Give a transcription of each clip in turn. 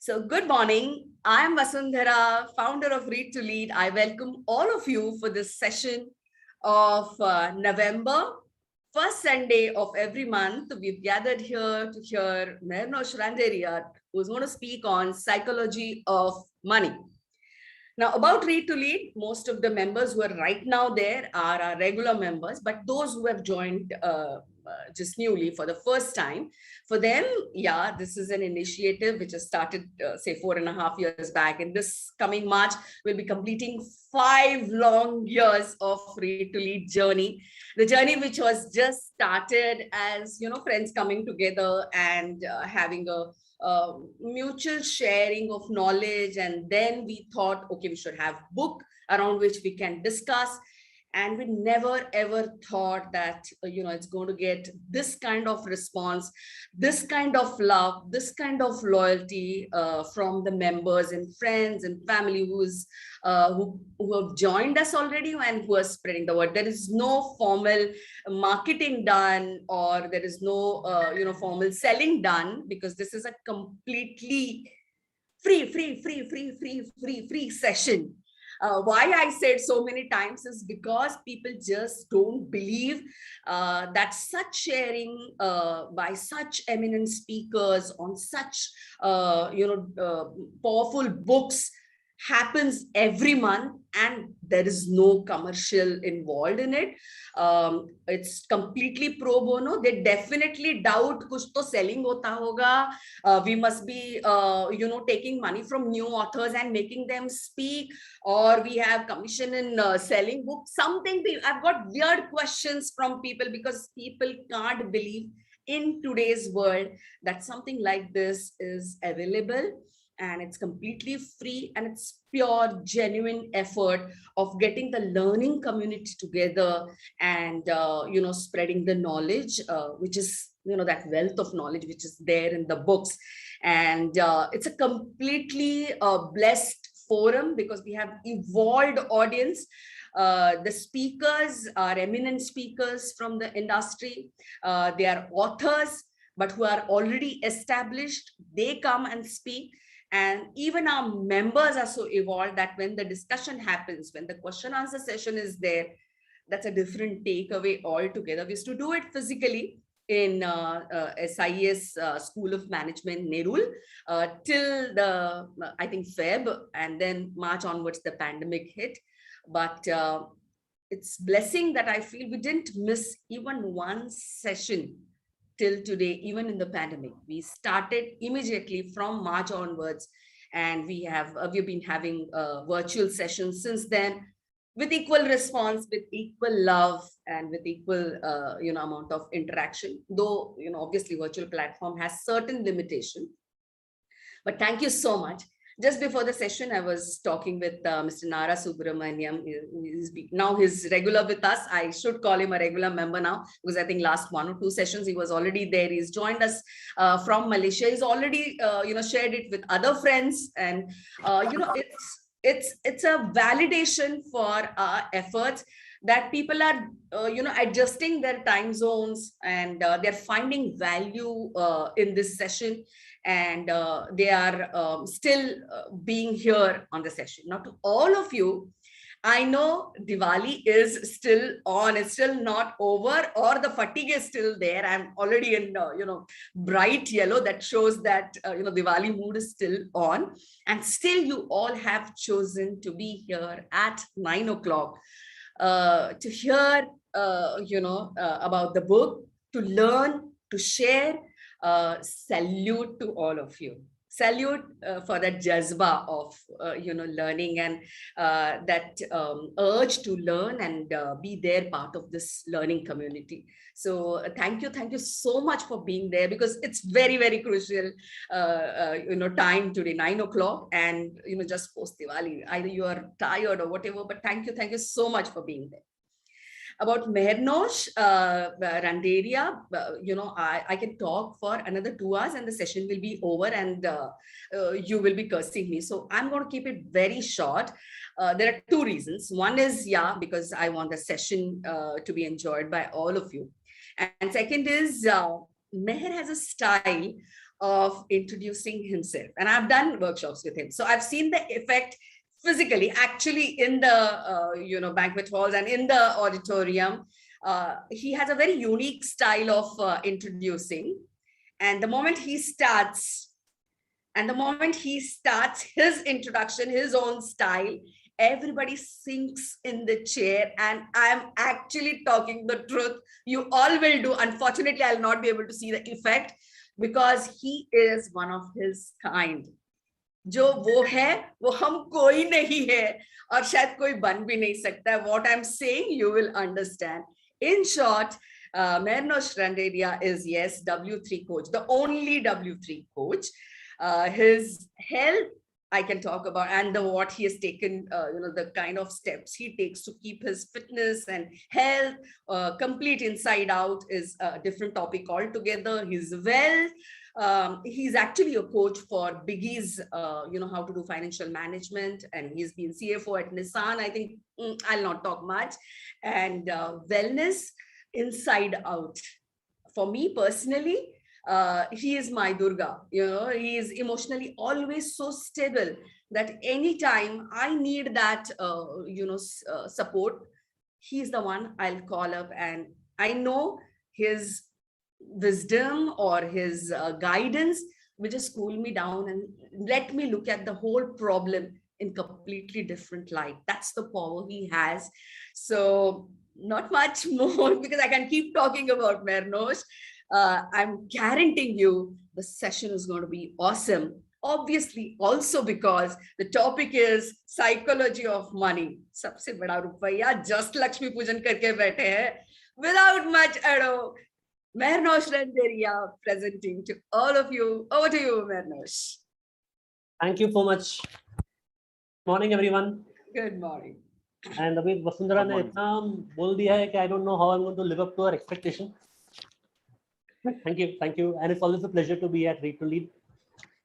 So, good morning. I am Vasundhara, founder of Read to Lead. I welcome all of you for this session of November. First Sunday of every month, we've gathered here to hear Mehernosh Randeria, who's going to speak on psychology of money. Now, about Read to Lead, most of the members who are right now there are our regular members, but those who have joined just newly for the first time, for them, yeah, this is an initiative which has started, say, 4.5 years back. And this coming March, we'll be completing 5 long years of Read to Lead journey. The journey which was just started as, friends coming together and having a mutual sharing of knowledge, and then we thought, okay, we should have book around which we can discuss, and we never ever thought that it's going to get this kind of response, this kind of love, this kind of loyalty from the members and friends and family who have joined us already and who are spreading the word. There is no formal marketing done, or there is no formal selling done, because this is a completely free session. Why I said so many times is because people just don't believe that such sharing by such eminent speakers on such powerful books happens every month, and there is no commercial involved in it. It's completely pro bono. They definitely doubt kuch to selling hota hoga. We must be taking money from new authors and making them speak, or we have commission in selling books. I've got weird questions from people, because people can't believe in today's world that something like this is available, and it's completely free, and it's pure genuine effort of getting the learning community together and spreading the knowledge, which is that wealth of knowledge which is there in the books. And it's a completely blessed forum, because we have evolved audience. The speakers are eminent speakers from the industry. They are authors, but who are already established. They come and speak. And even our members are so evolved that when the discussion happens, when the question answer session is there, that's a different takeaway altogether. We used to do it physically in SIS School of Management, Nerul, till I think Feb, and then March onwards, the pandemic hit. But it's blessing that I feel we didn't miss even one session till today, even in the pandemic. We started immediately from March onwards, and we've been having virtual sessions since then, with equal response, with equal love, and with equal amount of interaction. Though obviously virtual platform has certain limitation, but thank you so much. Just before the session, I was talking with Mr. Nara Subramaniam. Now he's regular with us. I should call him a regular member now, because I think last 1 or 2 sessions he was already there. He's joined us from Malaysia. He's already shared it with other friends, and it's a validation for our efforts, that people are adjusting their time zones, and they're finding value in this session, and they are still being here on the session. Now, to all of you, I know Diwali is still on, it's still not over, or the fatigue is still there. I'm already in bright yellow. That shows that Diwali mood is still on, and still you all have chosen to be here at 9 o'clock to hear about the book, to learn, to share. Salute to all of you. Salute for that jazba of learning, and that urge to learn and be there, part of this learning community. So thank you so much for being there, because it's very, very crucial time today, 9 o'clock, and just post Diwali. Either you are tired or whatever, but thank you so much for being there. About Mehernosh Randeria, I can talk for another 2 hours, and the session will be over, and you will be cursing me. So I'm going to keep it very short. There are 2 reasons. One is, because I want the session to be enjoyed by all of you. And second is, Meher has a style of introducing himself. And I've done workshops with him. So I've seen the effect physically, actually in the banquet halls and in the auditorium. He has a very unique style of introducing. And the moment he starts, his introduction, his own style, everybody sinks in the chair. And I'm actually talking the truth. You all will do. Unfortunately, I'll not be able to see the effect because he is one of his kind. जो वो है वो हम कोई नहीं है और शायद कोई बन भी नहीं सकता है. What I'm saying, you will understand. In short, Mernosh Randeria is, yes, W3 coach, the only W3 coach. His health I can talk about, and what he has taken, the kind of steps he takes to keep his fitness and health complete inside out is a different topic altogether. He's he's actually a coach for biggies, how to do financial management, and he's been CFO at Nissan. I think I'll not talk much. And wellness inside out. For me personally, he is my Durga. He is emotionally always so stable that anytime I need that, support, he's the one I'll call up. And I know his wisdom or his guidance will just cool me down and let me look at the whole problem in completely different light. That's the power he has. So not much more because I can keep talking about Mernosh. I'm guaranteeing you the session is going to be awesome. Obviously, also because the topic is psychology of money. सबसे बड़ा रुपया just Lakshmi पूजन करके बैठे हैं. Without much ado, Mernosh Randeria presenting to all of you. Over to you, Mernosh. Thank you so much. Morning, everyone. Good morning. And अभी वसुंधरा ने इतना बोल दिया है कि I don't know how I'm going to live up to her expectation. Thank you. And it's always a pleasure to be at Read to Lead.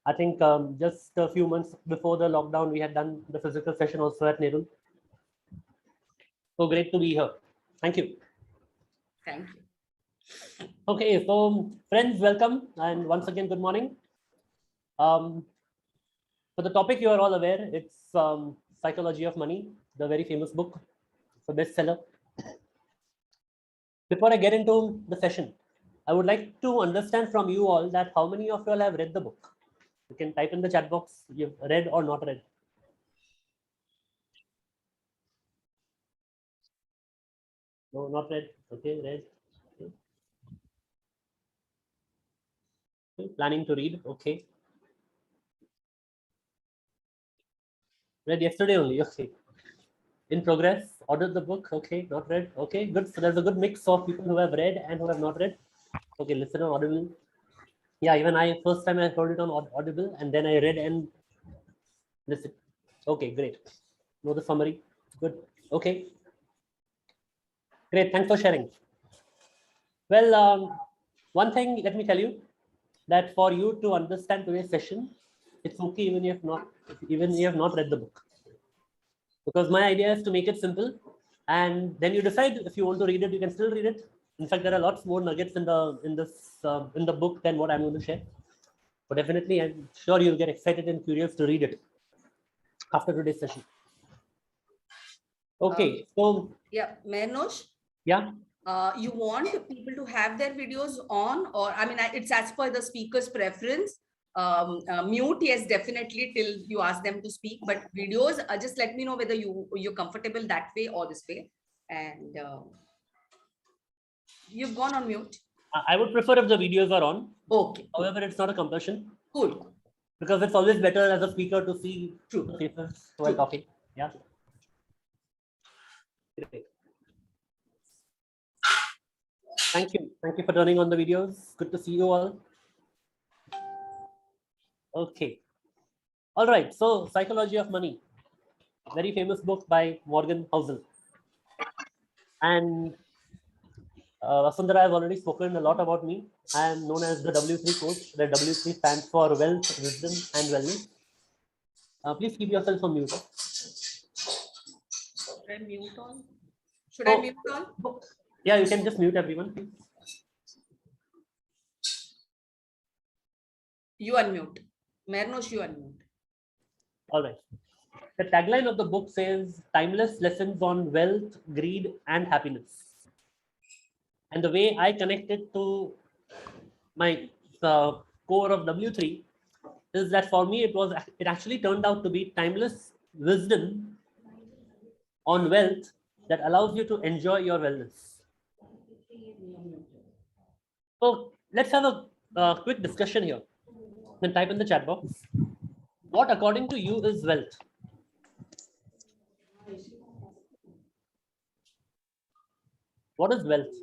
I think just a few months before the lockdown, we had done the physical session also at Nerul. So great to be here. Thank you. Thank you. Okay, so friends, welcome. And once again, good morning. For the topic, you are all aware, it's Psychology of Money, the very famous book, the bestseller. Before I get into the session, I would like to understand from you all that how many of you all have read the book. You can type in the chat box, you've read or not read. No, not read. Okay, read. Okay. Planning to read. Okay. Read yesterday only. Okay. In progress. Ordered the book. Okay. Not read. Okay. Good. So there's a good mix of people who have read and who have not read. Okay. Listen on Audible. Yeah. Even I first time I heard it on Audible and then I read and listen. Okay. Great. Know the summary. Good. Okay. Great. Thanks for sharing. Well, one thing, let me tell you that for you to understand today's session, it's okay even if you have not read the book. Because my idea is to make it simple, and then you decide if you want to read it, you can still read it. In fact, there are lots more nuggets in the book than what I'm going to share. But definitely, I'm sure you'll get excited and curious to read it after today's session. Okay, so yeah, Mernosh. Yeah. You want people to have their videos on, or I mean, it's as per the speaker's preference. Mute, yes, definitely till you ask them to speak. But videos, just let me know whether you're comfortable that way or this way. And you've gone on mute. I would prefer if the videos are on. Okay. However, it's not a compulsion. Cool. Because it's always better as a speaker to see faces while talking. Yeah. Great. Thank you. Thank you for turning on the videos. Good to see you all. Okay. All right. So, Psychology of Money, very famous book by Morgan Housel. And Vasundhara has already spoken a lot about me. I am known as the W3 coach. The W3 stands for Wealth, Wisdom, and Wellness. Please keep yourself on mute. Should I mute on? Should I mute on? Yeah, you can just mute everyone, please. You unmute. Mernosh, you unmute. All right. The tagline of the book says timeless lessons on wealth, greed, and happiness. And the way I connect it to my core of W3 is that for me it actually turned out to be timeless wisdom on wealth that allows you to enjoy your wellness. So let's have a quick discussion here. Then type in the chat box. What according to you is wealth? What is wealth?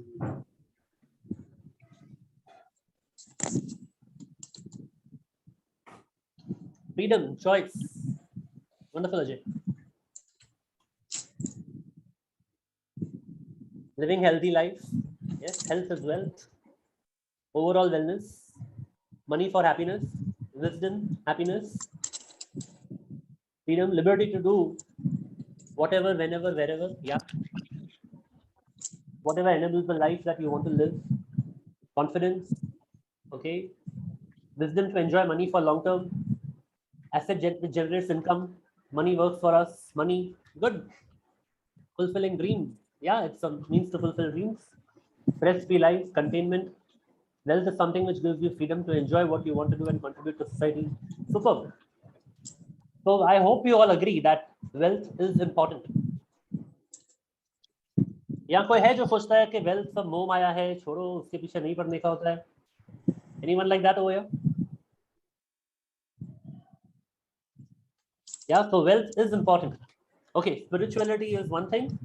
Freedom, choice. Wonderful, Ajay. Living healthy life. Yes, health is wealth. Overall wellness. Money for happiness. Wisdom, happiness. Freedom, liberty to do whatever, whenever, wherever. Yeah. Whatever enables the life that you want to live. Confidence. Okay. Wisdom to enjoy money for long term. Asset generates income. Money works for us. Money, good. Fulfilling dream. Yeah, it's a means to fulfill dreams. Stress-free life, containment. Wealth is something which gives you freedom to enjoy what you want to do and contribute to society. Superb. So I hope you all agree that wealth is important. यहाँ कोई है जो सोचता है कि wealth सब मोह माया है, छोड़ो उसके पीछे नहीं पड़ने का होता है? Anyone like that over here? Yeah, so wealth is important. Okay, spirituality is one thing,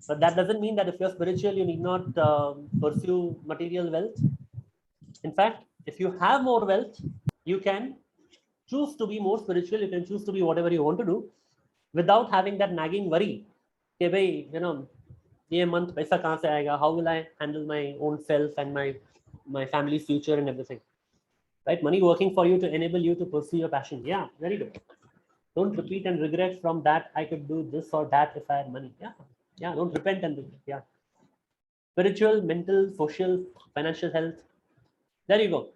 but that doesn't mean that if you're spiritual, you need not pursue material wealth. In fact, if you have more wealth, you can choose to be more spiritual. You can choose to be whatever you want to do without having that nagging worry. Okay, bhai, ये month पैसा कहाँ से आएगा? How will I handle my own self and my family's future and everything? Right? Money working for you to enable you to pursue your passion. Yeah, very good. Don't repeat and regret from that. I could do this or that if I had money. Yeah, yeah. Don't repent and do it. Yeah. Spiritual, mental, social, financial health. There you go.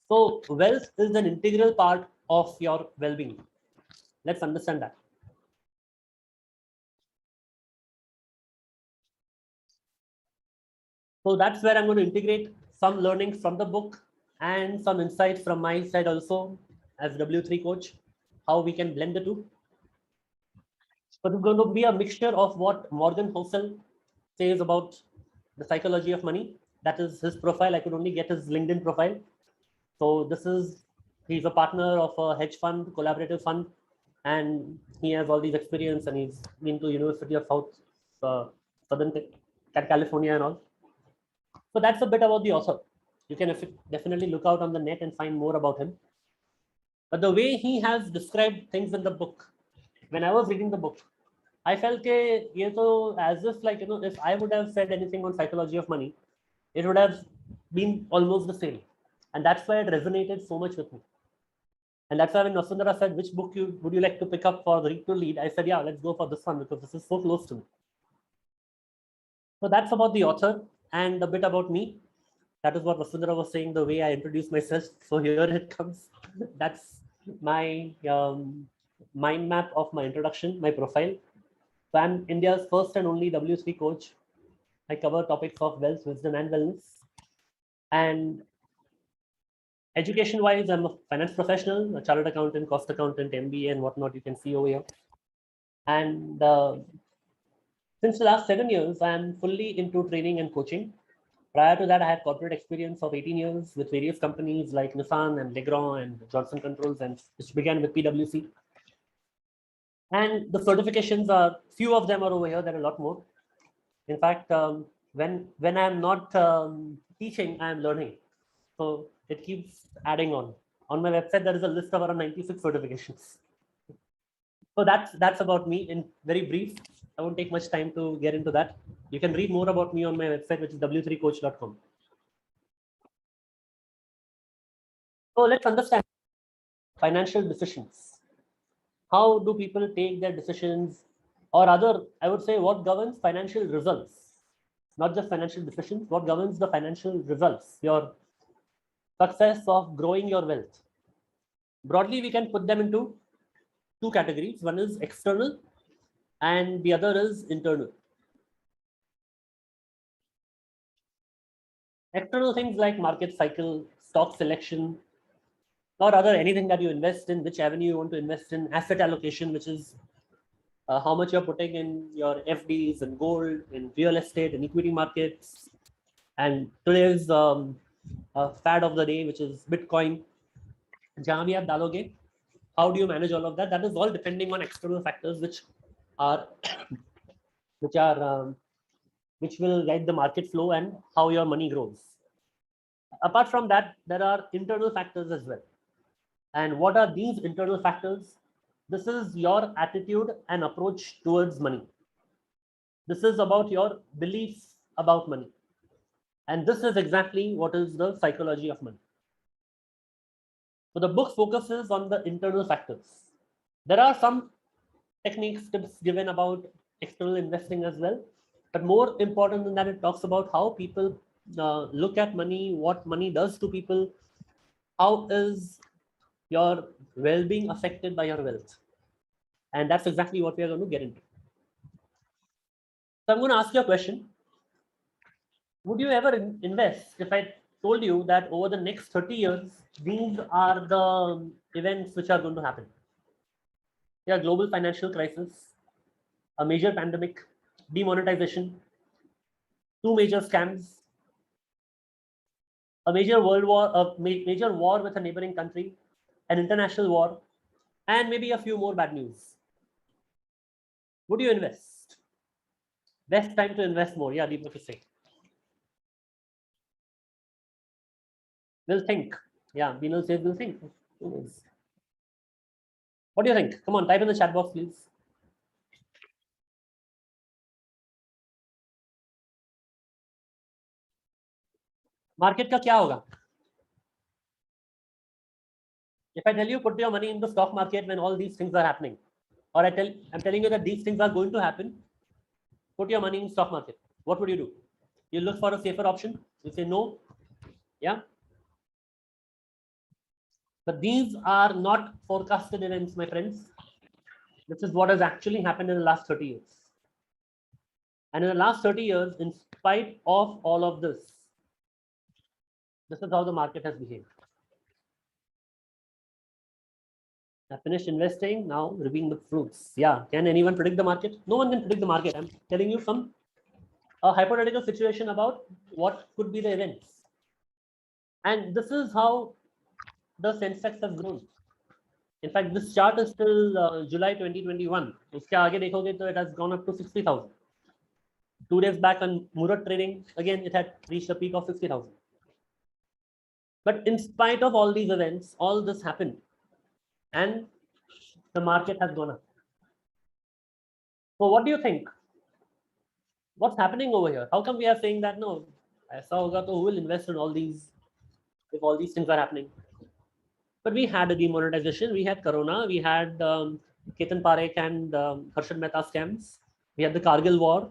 So wealth is an integral part of your well-being. Let's understand that. So that's where I'm going to integrate some learnings from the book and some insights from my side also as W3 coach, how we can blend the two. But it's going to be a mixture of what Morgan Housel says about the psychology of money. That is his profile. I could only get his LinkedIn profile. So this is, he's a partner of a hedge fund, collaborative fund, and he has all these experience and he's been to University of Southern California and all. So that's a bit about the author. You can definitely look out on the net and find more about him. But the way he has described things in the book, when I was reading the book, I felt as if if I would have said anything on psychology of money, it would have been almost the same. And that's why it resonated so much with me. And that's why when Vasundhara said, which book would you like to pick up for the read to lead? I said, yeah, let's go for this one because this is so close to me. So that's about the author and a bit about me. That is what Vasundhara was saying, the way I introduced myself. So here it comes. That's my mind map of my introduction, my profile. So I'm India's first and only W3 coach. I cover topics of wealth, wisdom, and wellness. And education-wise, I'm a finance professional, a chartered accountant, cost accountant, MBA, and whatnot. You can see over here. And since the last 7 years, I'm fully into training and coaching. Prior to that, I had corporate experience of 18 years with various companies like Nissan and Legrand and Johnson Controls, and which began with PwC. And the certifications are, few of them are over here. There are a lot more. In fact, when I'm not teaching, I'm learning. So it keeps adding on. On my website, there is a list of around 96 certifications. So that's about me in very brief. I won't take much time to get into that. You can read more about me on my website, which is w3coach.com. So let's understand financial decisions. How do people take their decisions, or other, I would say, what governs financial results? Not just financial decisions, what governs the financial results, your success of growing your wealth. Broadly, we can put them into two categories. One is external and the other is internal. External things like market cycle, stock selection, or other anything that you invest in, which avenue you want to invest in, asset allocation, which is how much you're putting in your FDs and gold, in real estate and equity markets, and today's fad of the day, which is Bitcoin. जहाँ भी आप डालोगे, how do you manage all of that? That is all depending on external factors, are which are which will guide the market flow and how your money grows. Apart from that, there are internal factors as well. And what are these internal factors? This is your attitude and approach towards money. This is about your beliefs about money. And this is exactly what is the psychology of money. So the book focuses on the internal factors. There are some techniques, tips given about external investing as well. But more important than that, it talks about how people look at money, what money does to people, how is your well-being affected by your wealth. And that's exactly what we are going to get into. So I'm going to ask you a question. Would you ever invest if I told you that over the next 30 years, these are the events which are going to happen? Yeah, global financial crisis, a major pandemic, demonetization, two major scams, a major world war, major war with a neighboring country, an international war, and maybe a few more bad news. Would you invest? Best time to invest more. Yeah, Deepak is saying. We'll think. Yeah, Binal says we'll think. What do you think? Come on, type in the chat box, please. Market का क्या होगा? If I tell you put your money in the stock market when all these things are happening, or I'm telling you that these things are going to happen, put your money in stock market. What would you do? You look for a safer option. You say no. Yeah. But these are not forecasted events, my friends. This is what has actually happened in the last 30 years. And in the last 30 years, in spite of all of this is how the market has behaved. I finished investing, now reaping the fruits. Yeah, can anyone predict the market? No one can predict the market. I'm telling you a hypothetical situation about what could be the events. And this is how the Sensex has grown. In fact, this chart is till July 2021. उसके आगे देखोगे तो it has gone up to 60,000. 2 days back on Murat trading, again it had reached a peak of 60,000. But in spite of all these events, all this happened, and the market has gone up. So what do you think? What's happening over here? How come we are saying that no, aisa hoga to who will invest in all these if all these things are happening? But we had a demonetization, we had Corona, we had Ketan Parekh and Harshad Mehta scams, we had the Kargil war,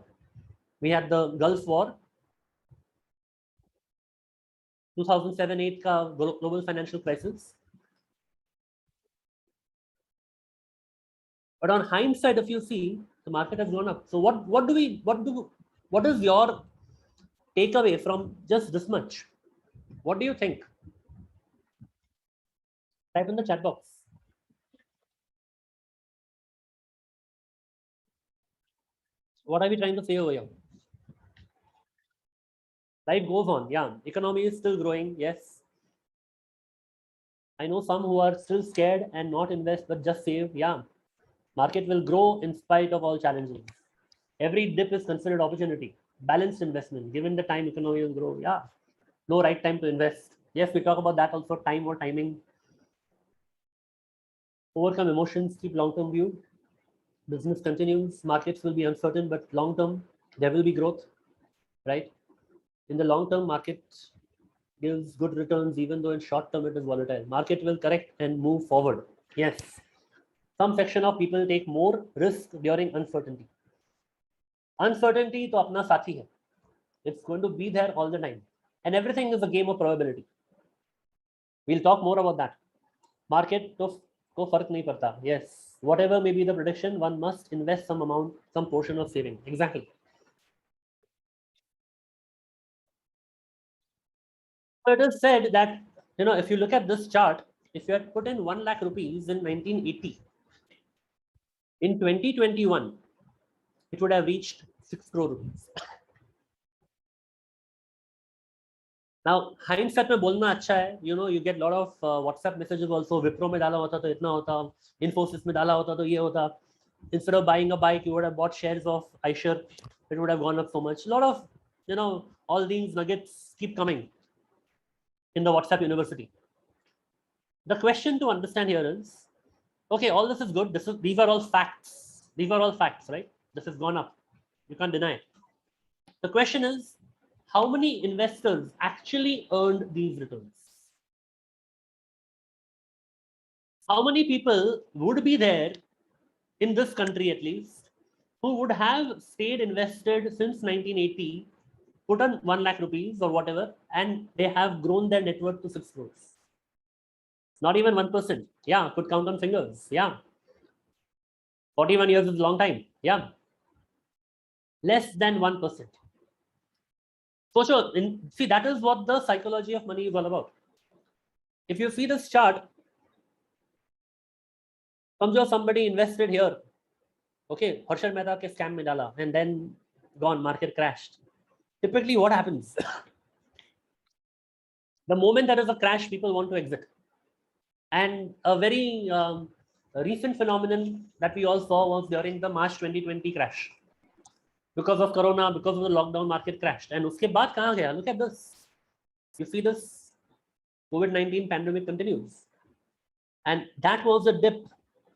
we had the Gulf War, 2007-8 ka global financial crisis. But on hindsight, if you see, the market has gone up. So what is your takeaway from just this much? What do you think? Type in the chat box. What are we trying to say over here? Life goes on. Yeah, economy is still growing. Yes. I know some who are still scared and not invest but just save. Yeah. Market will grow in spite of all challenges. Every dip is considered opportunity. Balanced investment. Given the time, economy will grow. Yeah. No right time to invest. Yes, we talk about that also. Time or timing. Overcome emotions. Keep long-term view. Business continues. Markets will be uncertain, but long-term there will be growth. Right. In the long-term, market gives good returns, even though in short term it is volatile. Market will correct and move forward. Yes. Some section of people take more risk during uncertainty. Uncertainty to apna sathi hai. It's going to be there all the time. And everything is a game of probability. We'll talk more about that. Market to ko fark nahi padta. Yes, whatever may be the prediction, one must invest some amount, some portion of saving. Exactly. So it is said that, if you look at this chart, if you had put in 1 lakh rupees in 1980, in 2021, it would have reached 6 crore rupees. Now, hindsight में बोलना अच्छा है, you get a lot of WhatsApp messages also. Wipro में डाला होता तो इतना होता, Infosys में डाला होता तो ये होता. Instead of buying a bike, you would have bought shares of iShares. It would have gone up so much. A lot of, all these nuggets keep coming in the WhatsApp university. The question to understand here is, okay, all this is good. These are all facts. These are all facts, right? This has gone up. You can't deny it. The question is, how many investors actually earned these returns? How many people would be there in this country, at least, who would have stayed invested since 1980, put on 1 lakh rupees or whatever, and they have grown their net worth to 6 crores? Not even 1%. Yeah, could count on fingers. Yeah. 41 years is a long time. Yeah. Less than 1%. For sure. See, that is what the psychology of money is all about. If you see this chart, somebody invested here. Okay, Harshad Mehta ke scam mein dala, and then gone, market crashed. Typically, what happens? The moment there is a crash, people want to exit. And a very recent phenomenon that we all saw was during the March 2020 crash. Because of Corona, because of the lockdown, market crashed. And uske baad kahan gaya? Look at this. You see this? COVID-19 pandemic continues. And that was a dip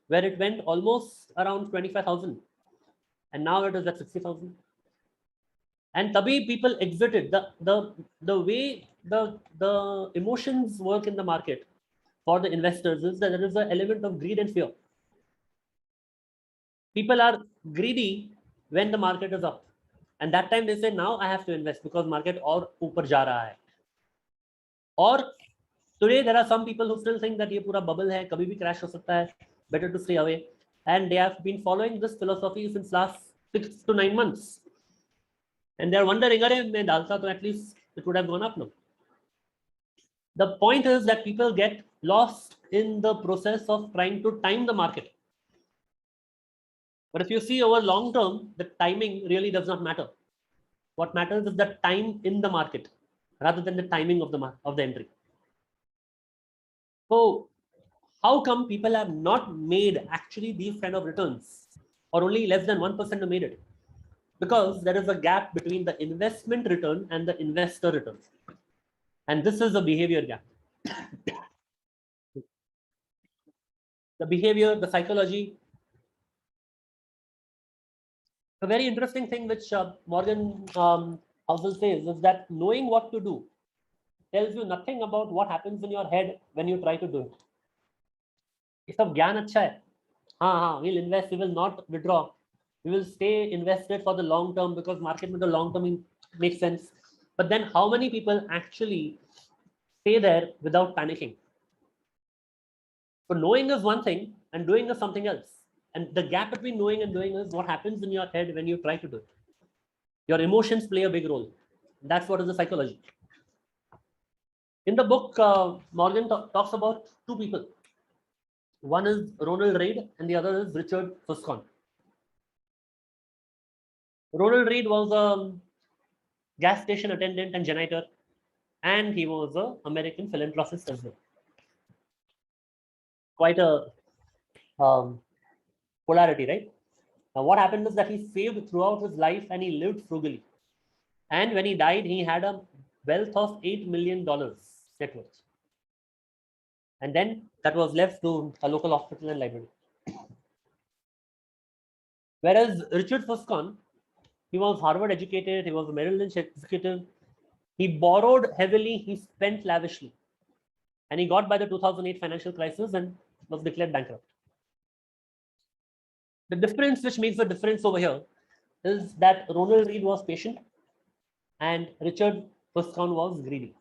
where it went almost around 25,000. And now it is at 60,000. And tabhi people exited. The way the emotions work in the market for the investors is that there is an element of greed and fear. People are greedy when the market is up. And that time they say, now I have to invest because market or upar ja raha hai. Or today there are some people who still think that ye pura bubble hai, kabhi bhi crash ho sakta hai, better to stay away. And they have been following this philosophy since last 6 to 9 months. And they're wondering, main dalta to at least it would have gone up now. The point is that people get lost in the process of trying to time the market. But if you see over long term, the timing really does not matter. What matters is the time in the market rather than the timing of the entry. So how come people have not made actually these kind of returns, or only less than 1% have made it? Because there is a gap between the investment return and the investor return. And this is a behavior gap. The behavior, the psychology. A very interesting thing which Morgan Housel says is that knowing what to do tells you nothing about what happens in your head when you try to do it. ये सब ज्ञान अच्छा है. हाँ, we'll invest, we will not withdraw. We will stay invested for the long term because market with the long term makes sense. But then how many people actually stay there without panicking? So knowing is one thing and doing is something else. And the gap between knowing and doing is what happens in your head when you try to do it. Your emotions play a big role. That's what is the psychology. In the book, Morgan talks about two people. One is Ronald Reid and the other is Richard Susskind. Ronald Reid was a gas station attendant and janitor, and he was an American philanthropist as well. Quite a polarity, right? Now, what happened is that he saved throughout his life and he lived frugally. And when he died, he had a wealth of $8 million net worth. And then that was left to a local hospital and library. Whereas Richard Susskind, he was Harvard educated, he was a Merrill Lynch executive. He borrowed heavily, he spent lavishly. And he got by the 2008 financial crisis and was declared bankrupt. The difference which makes the difference over here is that Ronald Reid was patient and Richard Susskind was greedy.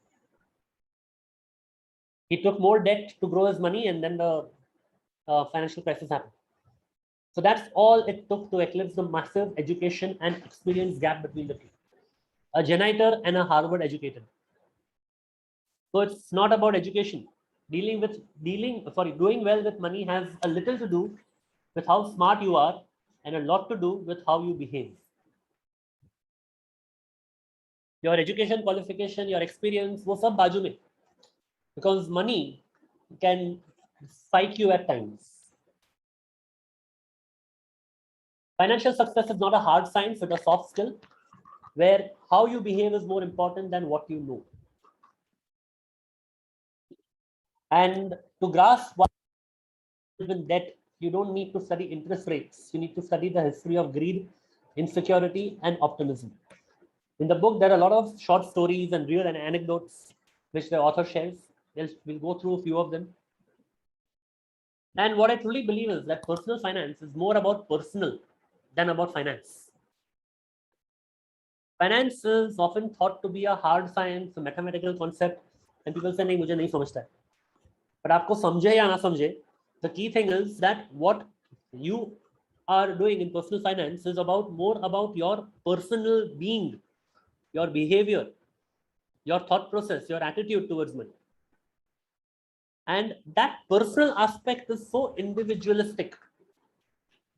He took more debt to grow his money, and then the financial crisis happened. So that's all it took to eclipse the massive education and experience gap between the two. A janitor and a Harvard educated. So it's not about education. Doing well with money has a little to do with how smart you are and a lot to do with how you behave. Your education, qualification, your experience, वो सब बाजू में. Because money can spike you at times. Financial success is not a hard science, it's a soft skill where how you behave is more important than what you know. And to grasp what in debt, you don't need to study interest rates. You need to study the history of greed, insecurity, and optimism. In the book, there are a lot of short stories and real anecdotes which the author shares. We'll go through a few of them. And what I truly believe is that personal finance is more about personal than about finance. Finance is often thought to be a hard science, a mathematical concept, and people say, नहीं मुझे नहीं समझता है. But आपको समझे या ना समझे, the key thing is that what you are doing in personal finance is more about your personal being, your behavior, your thought process, your attitude towards money. And that personal aspect is so individualistic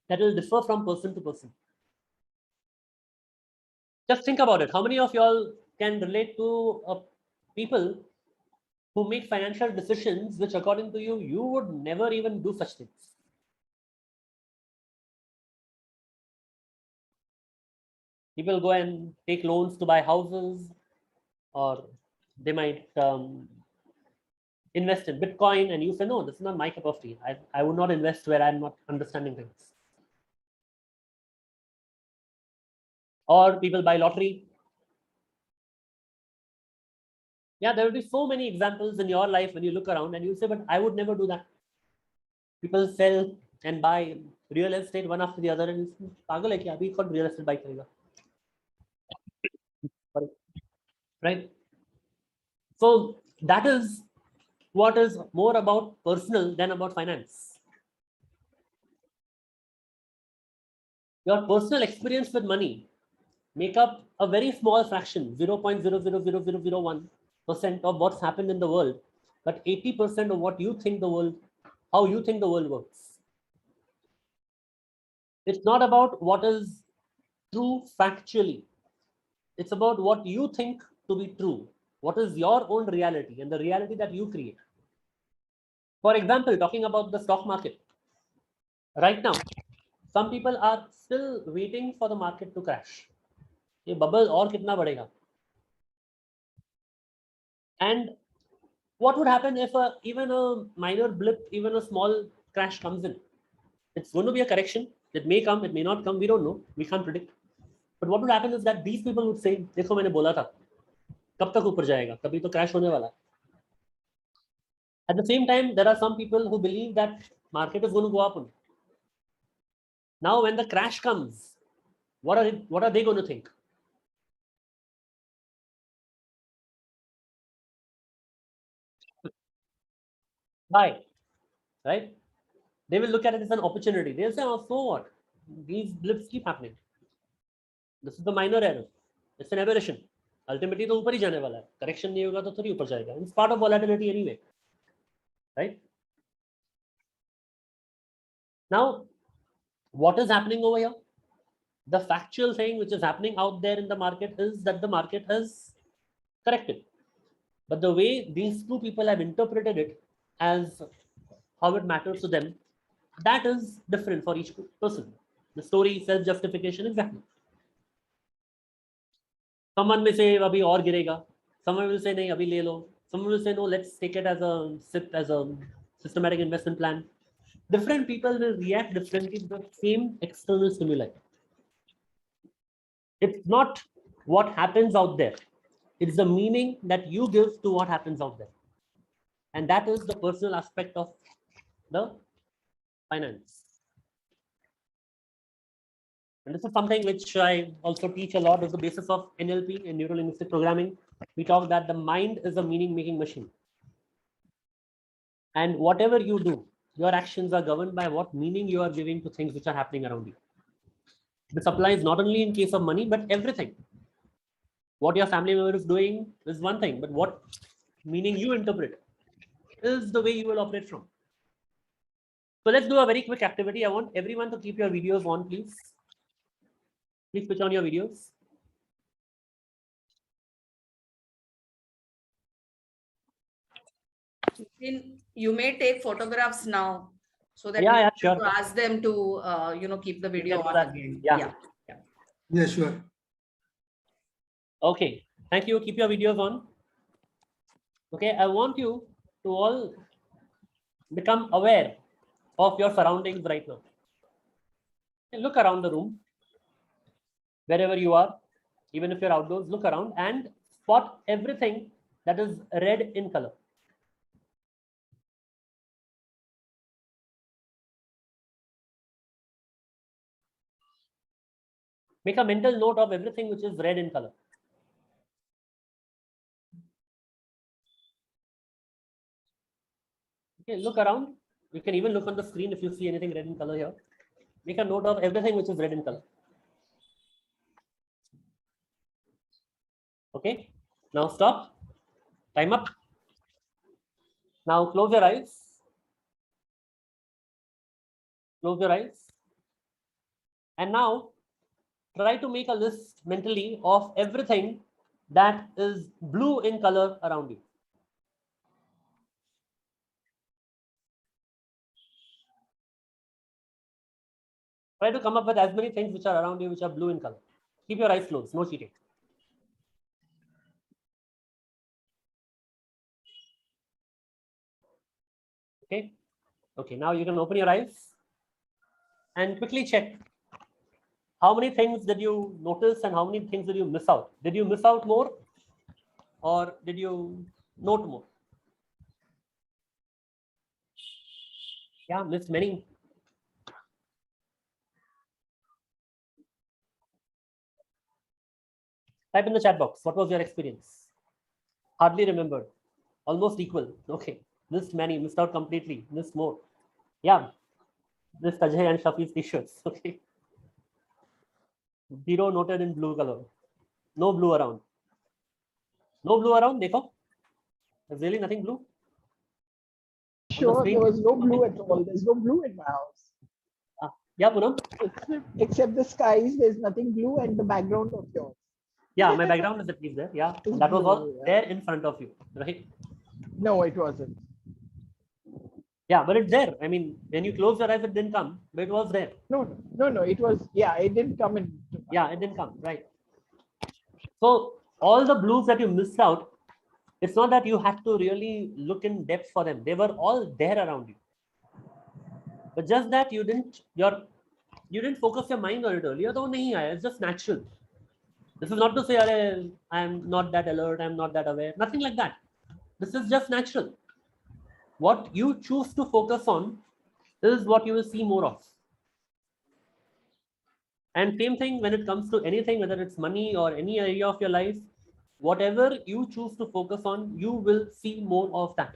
that will differ from person to person. Just think about it. How many of y'all can relate to people who make financial decisions which, according to you, you would never even do such things? People go and take loans to buy houses, or they might invest in Bitcoin, and you say, no, this is not my cup of tea. I would not invest where I'm not understanding things. Or people buy lottery. Yeah, there will be so many examples in your life when you look around and you say, but I would never do that. People sell and buy real estate one after the other, and pagal hai kya? Abhi khaud real estate buy karega. Right? So that is what is more about personal than about finance. Your personal experience with money make up a very small fraction, 0.000001% of what's happened in the world, but 80% of what you think the world, how you think the world works. It's not about what is true factually. It's about what you think to be true. What is your own reality and the reality that you create. For example, talking about the stock market. Right now, some people are still waiting for the market to crash. ये bubble और कितना बढ़ेगा? And what would happen if even a minor blip, even a small crash comes in? It's going to be a correction. It may come, it may not come. We don't know. We can't predict. But what would happen is that these people would say, देखो मैंने बोला था, कब तक ऊपर जाएगा? कभी तो crash होने वाला है. At the same time, there are some people who believe that market is going to go up. Now, when the crash comes, what are they going to think? Why? Right? They will look at it as an opportunity. They'll say, oh, so what? These blips keep happening. This is the minor error. It's an aberration. Ultimately, तो ऊपर ही जाने वाला है. Correction नहीं होगा तो थोड़ी ऊपर जाएगा. It's part of volatility anyway. Right? Now, what is happening over here? The factual thing which is happening out there in the market is that the market has corrected. But the way these two people have interpreted it as how it matters to them, that is different for each person. The story, self-justification, exactly. Someone may say, abhi aur girega. Someone will say, nahi, abhi le lo. Someone will say, no, let's take it as a systematic investment plan. Different people will react differently to the same external stimuli. It's not what happens out there. It's the meaning that you give to what happens out there. And that is the personal aspect of the finance. And this is something which I also teach a lot as the basis of NLP and neuro linguistic programming. We talk that the mind is a meaning making machine. And whatever you do, your actions are governed by what meaning you are giving to things which are happening around you. This applies not only in case of money, but everything. What your family member is doing is one thing, but what meaning you interpret is the way you will operate from. So let's do a very quick activity. I want everyone to keep your videos on, please. Please switch on your videos. You may take photographs now so that we Yeah, have sure. to ask them to, keep the You video can do on that. again. Yeah. Yeah, sure. Okay. Thank you. Keep your videos on. Okay. I want you to all become aware of your surroundings right now. Look around the room, wherever you are, even if you're outdoors, look around and spot everything that is red in color. Make a mental note of everything which is red in color. Okay, look around. You can even look on the screen if you see anything red in color here. Make a note of everything which is red in color. Okay, now stop. Time up. Now close your eyes. Close your eyes. And now try to make a list mentally of everything that is blue in color around you. Try to come up with as many things which are around you which are blue in color. Keep your eyes closed, no cheating. Okay. Okay, now you can open your eyes and quickly check how many things did you notice and how many things did you miss out? Did you miss out more or did you note more? Yeah, missed many. Type in the chat box. What was your experience? Hardly remembered. Almost equal. Okay. Missed many, missed out completely, missed more. Yeah. Missed Ajay and Shafi's t-shirts. Okay. Zero noted in blue color. No blue around. No blue around, Dekho. There's really nothing blue. Sure, there was no blue Okay. at all. There's no blue in my house. Yeah, Poonam. Except the skies, there's nothing blue and the background of yours. Yeah, my background is at least there. Yeah, It's that was all blue, yeah. there in front of you, right? No, it wasn't. Yeah, but it's there. I mean, when you close your eyes, it didn't come, but it was there. No, it was, yeah, it didn't come in. Yeah, it didn't come, right? So all the blues that you missed out, it's not that you had to really look in depth for them. They were all there around you. But just that you didn't focus your mind on it earlier. तो नहीं आया. It's just natural. This is not to say, I'm not that alert, I'm not that aware. Nothing like that. This is just natural. What you choose to focus on is what you will see more of. And same thing when it comes to anything, whether it's money or any area of your life, whatever you choose to focus on, you will see more of that.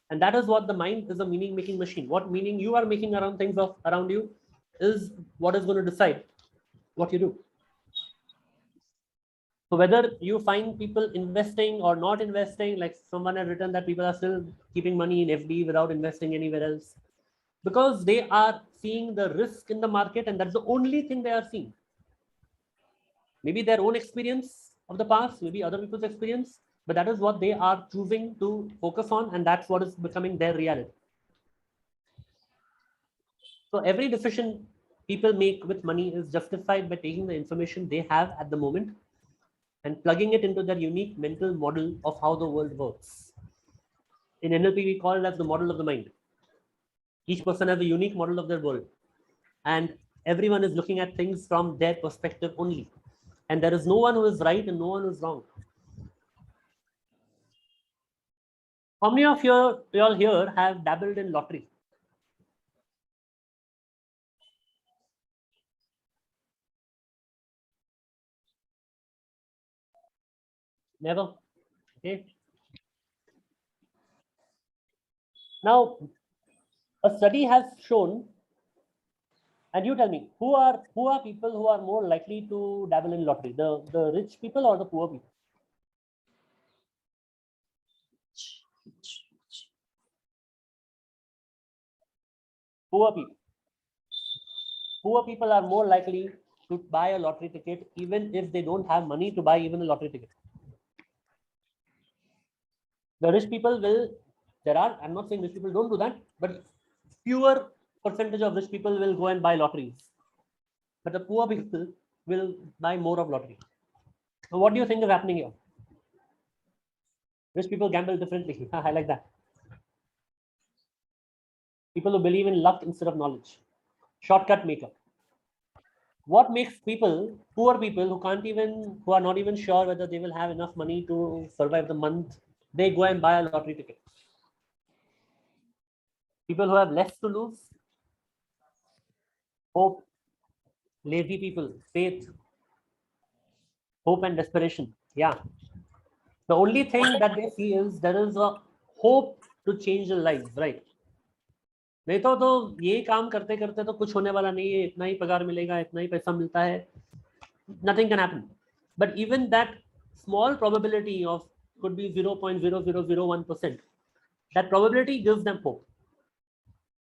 And that is what the mind is, a meaning making machine. What meaning you are making around things around you is what is going to decide what you do. So whether you find people investing or not investing, like someone had written that people are still keeping money in FD without investing anywhere else, because they are seeing the risk in the market and that's the only thing they are seeing. Maybe their own experience of the past, maybe other people's experience, but that is what they are choosing to focus on and that's what is becoming their reality. So every decision people make with money is justified by taking the information they have at the moment and plugging it into their unique mental model of how the world works. In NLP, we call it as the model of the mind. Each person has a unique model of their world, and everyone is looking at things from their perspective only. And there is no one who is right and no one who is wrong. How many of you all here have dabbled in lottery? Never. Okay. Now, a study has shown, and you tell me, who are people who are more likely to dabble in lottery? The rich people or the poor people? Poor people. Poor people are more likely to buy a lottery ticket even if they don't have money to buy even a lottery ticket. The rich people will, I'm not saying rich people don't do that, but fewer percentage of rich people will go and buy lotteries. But the poor people will buy more of lottery. So what do you think is happening here? Rich people gamble differently. I like that. People who believe in luck instead of knowledge. Shortcut maker. What makes people, poor people who are not even sure whether they will have enough money to survive the month, they go and buy a lottery ticket. People who have less to lose, hope, lazy people, faith, hope and desperation. Yeah. The only thing that they see is there is a hope to change their lives, right? नहीं तो ये काम करते करते तो कुछ होने वाला नहीं है, इतना ही पगार मिलेगा, इतना ही पैसा मिलता है, nothing can happen. But even that small probability of could be 0.0001%, that probability gives them hope.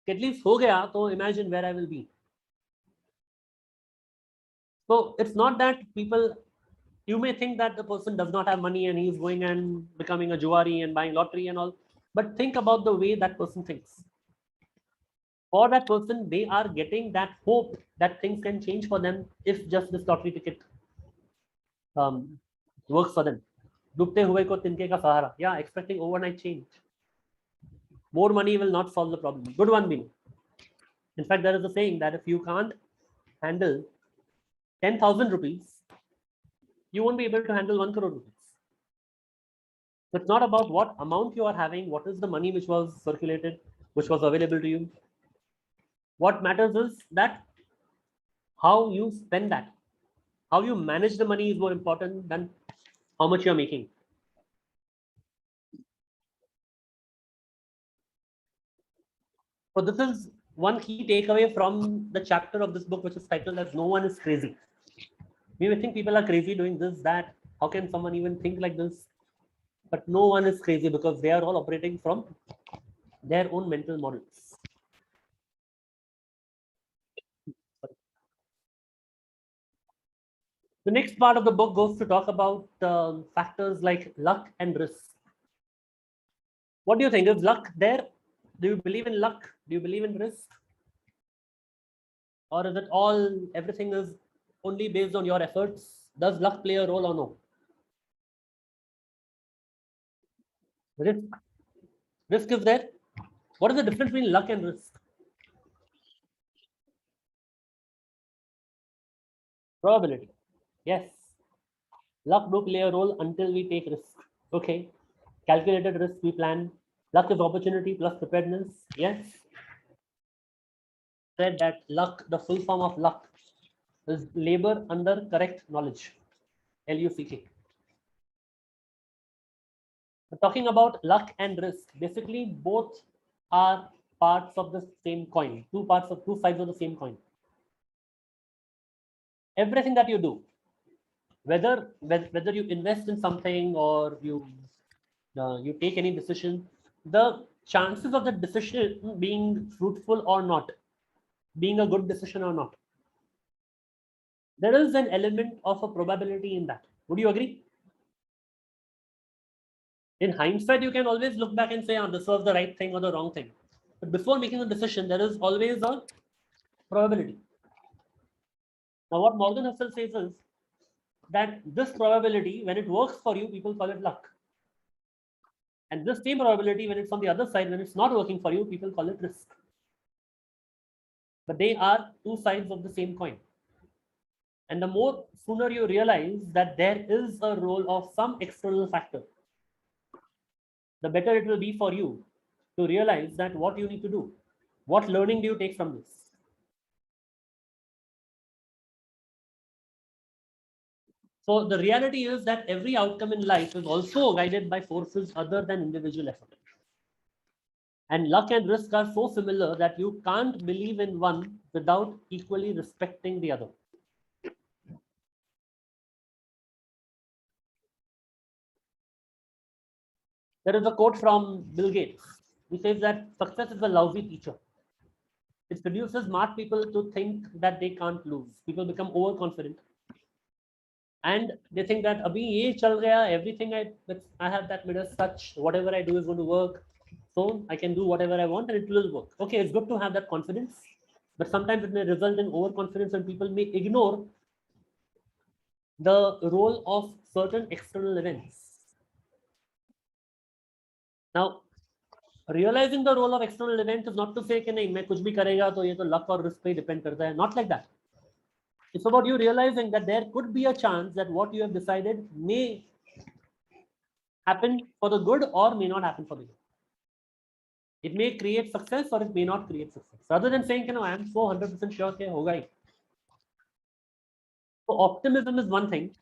At least हो गया तो imagine where I will be. So it's not that people, you may think that the person does not have money and he's going and becoming a juari and buying lottery and all, but think about the way that person thinks. For that person, they are getting that hope that things can change for them if just this lottery ticket works for them. डूबते हुए को तिनके का सहारा. Yeah, expecting overnight change. More money will not solve the problem. Good one, Binu. In fact, there is a saying that if you can't handle 10,000 rupees, you won't be able to handle 1 crore rupees. So it's not about what amount you are having, what is the money which was circulated, which was available to you. What matters is that how you spend that. How you manage the money is more important than how much you're making. So this is one key takeaway from the chapter of this book, which is titled as No One is Crazy. We may think people are crazy doing this, that. How can someone even think like this? But no one is crazy because they are all operating from their own mental models. The next part of the book goes to talk about factors like luck and risk. What do you think? Is luck there? Do you believe in luck? Do you believe in risk? Or is it everything is only based on your efforts? Does luck play a role or no? Risk. Risk is there. What is the difference between luck and risk? Probability. Yes. Luck do play a role until we take risk. Okay. Calculated risk we plan. Luck is opportunity plus preparedness. Yes. Said that luck, the full form of luck, is labor under correct knowledge. LUCK. Talking about luck and risk, basically both are parts of the same coin. Two sides of the same coin. Everything that you do, whether you invest in something or you take any decision, the chances of the decision being fruitful or not, being a good decision or not, there is an element of a probability in that. Would you agree? In hindsight, you can always look back and say, oh, this was the right thing or the wrong thing. But before making a decision, there is always a probability. Now, what Morgan Housel says is that this probability, when it works for you, people call it luck. And this same probability, when it's on the other side, when it's not working for you, people call it risk. But they are two sides of the same coin. And the more sooner you realize that there is a role of some external factor, the better it will be for you to realize that what you need to do. What learning do you take from this? So the reality is that every outcome in life is also guided by forces other than individual effort. And luck and risk are so similar that you can't believe in one without equally respecting the other. There is a quote from Bill Gates. He says that success is a lousy teacher. It produces smart people to think that they can't lose. People become overconfident. And they think that abhi ye chal gaya, everything I have that Midas touch, whatever I do is going to work. So I can do whatever I want and it will work. Okay, it's good to have that confidence, but sometimes it may result in overconfidence and people may ignore the role of certain external events. Now, realizing the role of external events is not to say कि नहीं मैं कुछ भी करेगा तो ये तो luck और risk पे depend करता है. Not like that. It's about you realizing that there could be a chance that what you have decided may happen for the good or may not happen for the good. It may create success or it may not create success. Rather than saying, I am so 100% sure that hoga hi. So optimism is one thing,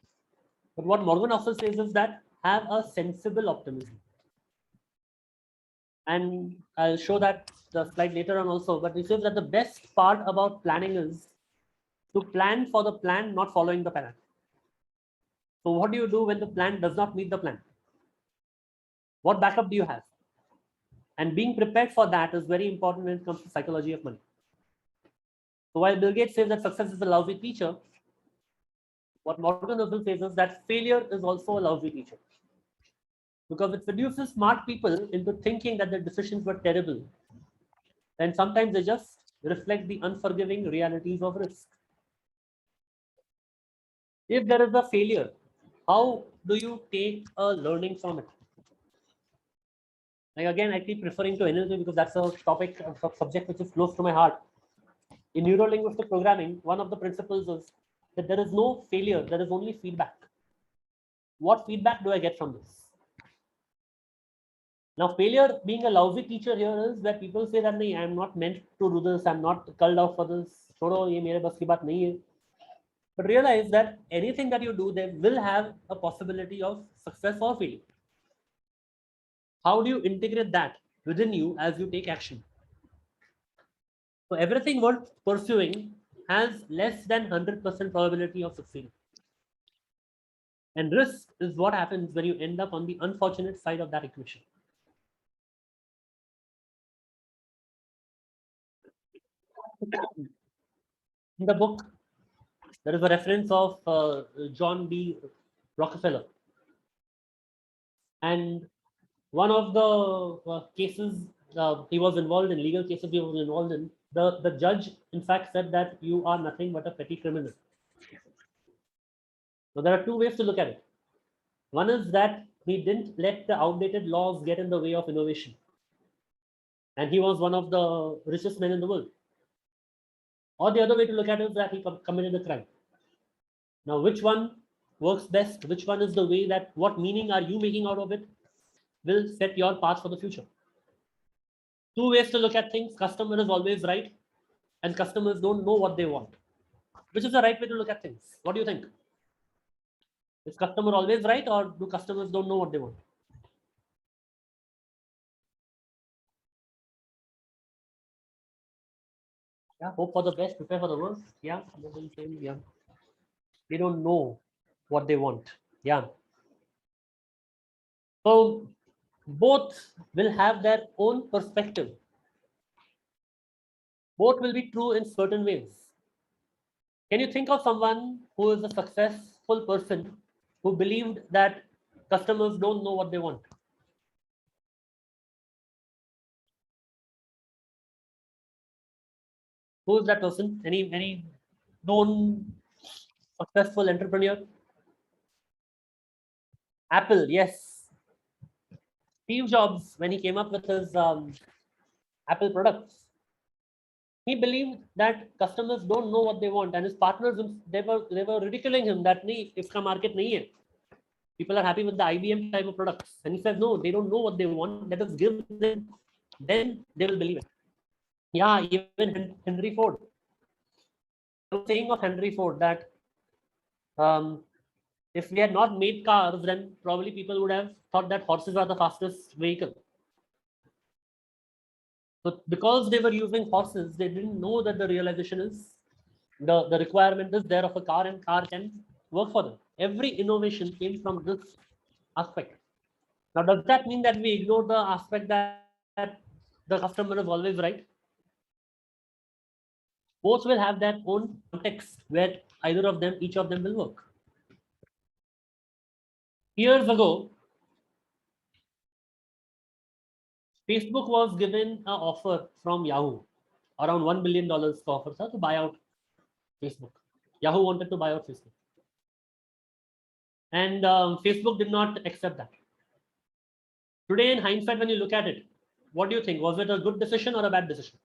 but what Morgan also says is that have a sensible optimism. And I'll show that the slide later on also, but he says that the best part about planning is to plan for the plan, not following the plan. So what do you do when the plan does not meet the plan? What backup do you have? And being prepared for that is very important when it comes to psychology of money. So while Bill Gates says that success is a lousy teacher, what Morgan Housel says is that failure is also a lousy teacher. Because it reduces smart people into thinking that their decisions were terrible. And sometimes they just reflect the unforgiving realities of risk. If there is a failure, how do you take a learning from it? Like again, I keep referring to NLP because that's a topic, a subject which is close to my heart. In neuro-linguistic programming, one of the principles is that there is no failure, there is only feedback. What feedback do I get from this? Now, failure being a lousy teacher here is that people say that I am not meant to do this, I'm not called out for this. Chodo, ye mere bas ki baat nahi hai. But realize that anything that you do, there will have a possibility of success or failure. How do you integrate that within you as you take action? So everything worth pursuing has less than 100% probability of succeeding. And risk is what happens when you end up on the unfortunate side of that equation. In the book, there is a reference of John D. Rockefeller. And one of the cases he was involved in, legal cases he was involved in, the judge in fact said that you are nothing but a petty criminal. So there are two ways to look at it. One is that he didn't let the outdated laws get in the way of innovation. And he was one of the richest men in the world. Or the other way to look at it is that he committed a crime. Now, which one works best? Which one is the way that what meaning are you making out of it will set your path for the future? Two ways to look at things. Customer is always right and customers don't know what they want. Which is the right way to look at things? What do you think? Is customer always right or do customers don't know what they want? Yeah, hope for the best, prepare for the worst. Yeah, yeah. They don't know what they want. Yeah. So both will have their own perspective. Both will be true in certain ways. Can you think of someone who is a successful person who believed that customers don't know what they want? Who is that person? Any known successful entrepreneur? Apple, yes. Steve Jobs, when he came up with his Apple products, he believed that customers don't know what they want, and his partners they were ridiculing him that nahi, iska market nahi hai. People are happy with the IBM type of products, and he says no, they don't know what they want. Let us give them, then they will believe it. Yeah, even Henry Ford. I was saying of Henry Ford that if we had not made cars, then probably people would have thought that horses are the fastest vehicle. So because they were using horses, they didn't know that the realization is the requirement is there of a car, and car can work for them. Every innovation came from this aspect. Now, does that mean that we ignore the aspect that the customer is always right? Both will have their own context where either of them, each of them will work. Years ago, Facebook was given an offer from Yahoo, around $1 billion offer to buy out Facebook. Yahoo wanted to buy out Facebook. And Facebook did not accept that. Today, in hindsight, when you look at it, what do you think? Was it a good decision or a bad decision?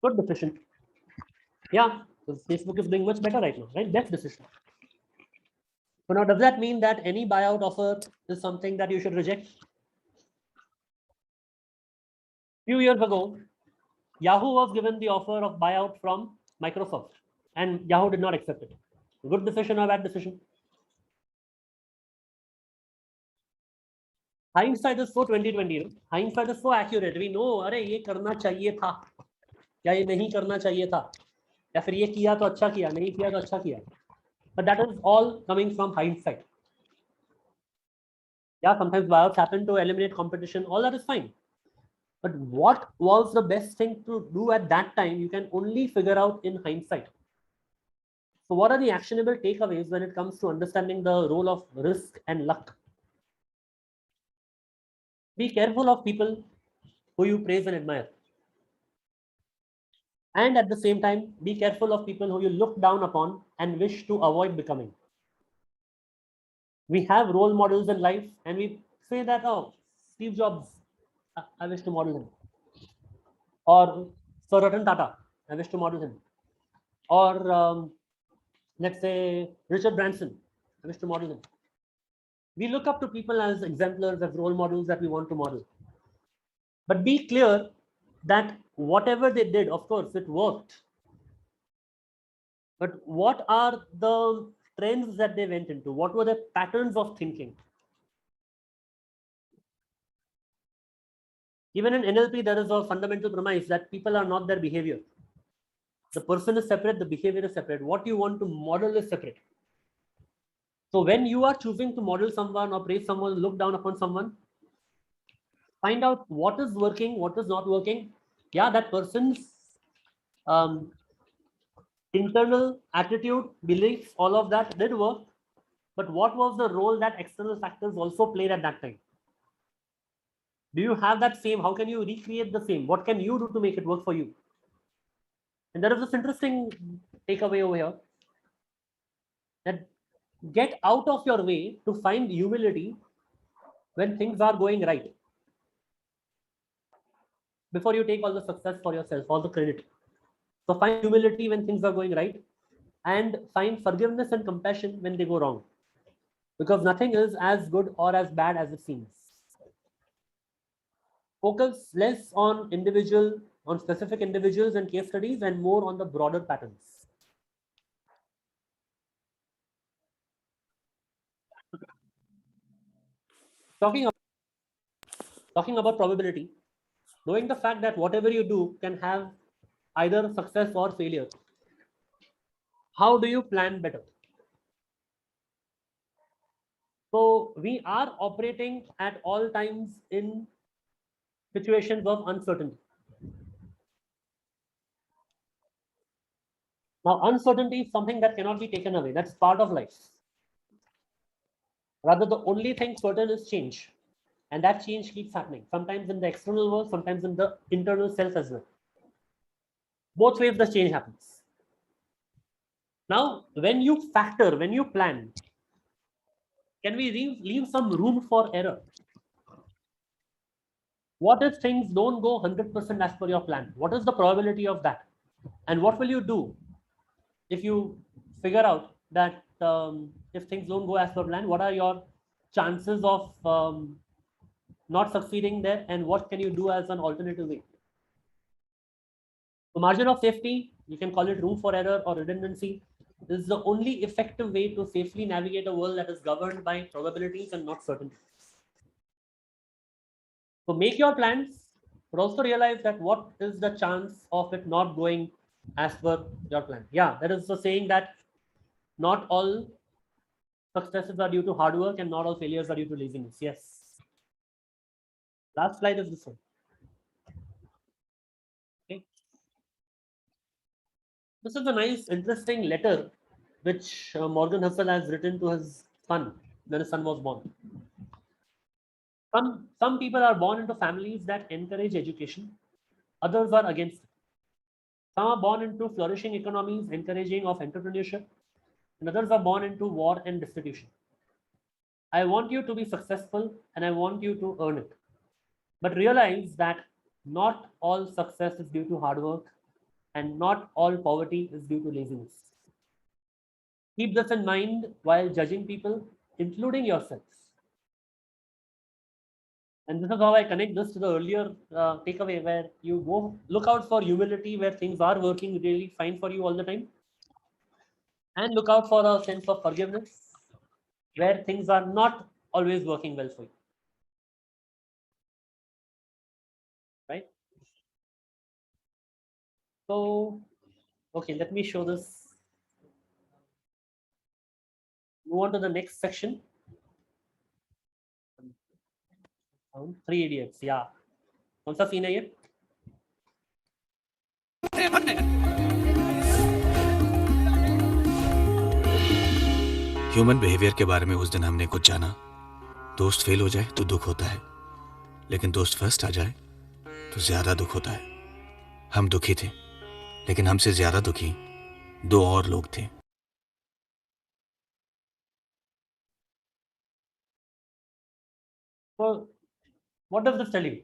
Good decision. Yeah, because Facebook is doing much better right now, right? Best decision. So now, does that mean that any buyout offer is something that you should reject? Few years ago, Yahoo was given the offer of buyout from Microsoft, and Yahoo did not accept it. Good decision or bad decision? Hindsight is so 2020. Hindsight is so accurate. We know, अरे ये करना चाहिए था, या ये नहीं करना चाहिए था, या फिर ये किया तो अच्छा किया, नहीं किया तो अच्छा किया. But that is all coming from hindsight. Yeah, sometimes buyouts happen to eliminate competition. All that is fine. But what was the best thing to do at that time? You can only figure out in hindsight. So, what are the actionable takeaways when it comes to understanding the role of risk and luck? Be careful of people who you praise and admire. And at the same time, be careful of people who you look down upon and wish to avoid becoming. We have role models in life, and we say that, oh, Steve Jobs, I wish to model him. Or Sir Ratan Tata, I wish to model him. Or let's say Richard Branson, I wish to model him. We look up to people as exemplars, as role models that we want to model. But be clear that whatever they did, of course, it worked. But what are the trends that they went into? What were the patterns of thinking? Even in NLP, there is a fundamental premise that people are not their behavior. The person is separate, the behavior is separate. What you want to model is separate. So when you are choosing to model someone or praise someone, look down upon someone, find out what is working, what is not working. Yeah, that person's internal attitude, beliefs, all of that did work. But what was the role that external factors also played at that time? Do you have that same? How can you recreate the same? What can you do to make it work for you? And there is this interesting takeaway over here that get out of your way to find humility when things are going right. Before you take all the success for yourself, all the credit. So find humility when things are going right, and find forgiveness and compassion when they go wrong. Because nothing is as good or as bad as it seems. Focus less on specific individuals and case studies, and more on the broader patterns. Talking about probability, knowing the fact that whatever you do can have either success or failure. How do you plan better? So we are operating at all times in situations of uncertainty. Now, uncertainty is something that cannot be taken away. That's part of life. Rather, the only thing certain is change. And that change keeps happening. Sometimes in the external world, sometimes in the internal self as well. Both ways the change happens. Now, when you plan, can we leave some room for error? What if things don't go 100% as per your plan? What is the probability of that? And what will you do if you figure out that if things don't go as per plan, what are your chances of not succeeding there, and what can you do as an alternative way? The margin of safety you can call it room for error or redundancy, is the only effective way to safely navigate a world that is governed by probabilities and not certainty. So make your plans, but also realize that what is the chance of it not going as per your plan. Yeah, there is a saying that not all successes are due to hard work and not all failures are due to laziness. Yes. Last slide is this one. Okay. This is a nice, interesting letter which Morgan Housel has written to his son when his son was born. Some people are born into families that encourage education, others are against it. Some are born into flourishing economies, encouraging of entrepreneurship, and others are born into war and destitution. I want you to be successful and I want you to earn it. But realize that not all success is due to hard work and not all poverty is due to laziness. Keep this in mind while judging people, including yourselves. And this is how I connect this to the earlier takeaway where you go look out for humility where things are working really fine for you all the time. And look out for a sense of forgiveness where things are not always working well for you. Right? So, okay, let me show this. Move on to the next section. Three Idiots, yeah. कौन सा scene है ये? Human behaviour के बारे में उस दिन हमने कुछ जाना। दोस्त फेल हो जाए तो दुख होता है, लेकिन दोस्त फर्स्ट आ जाए तो ज्यादा दुख होता है। हम दुखी थे, लेकिन हमसे ज्यादा दुखी दो और लोग थे। So, what does this tell you?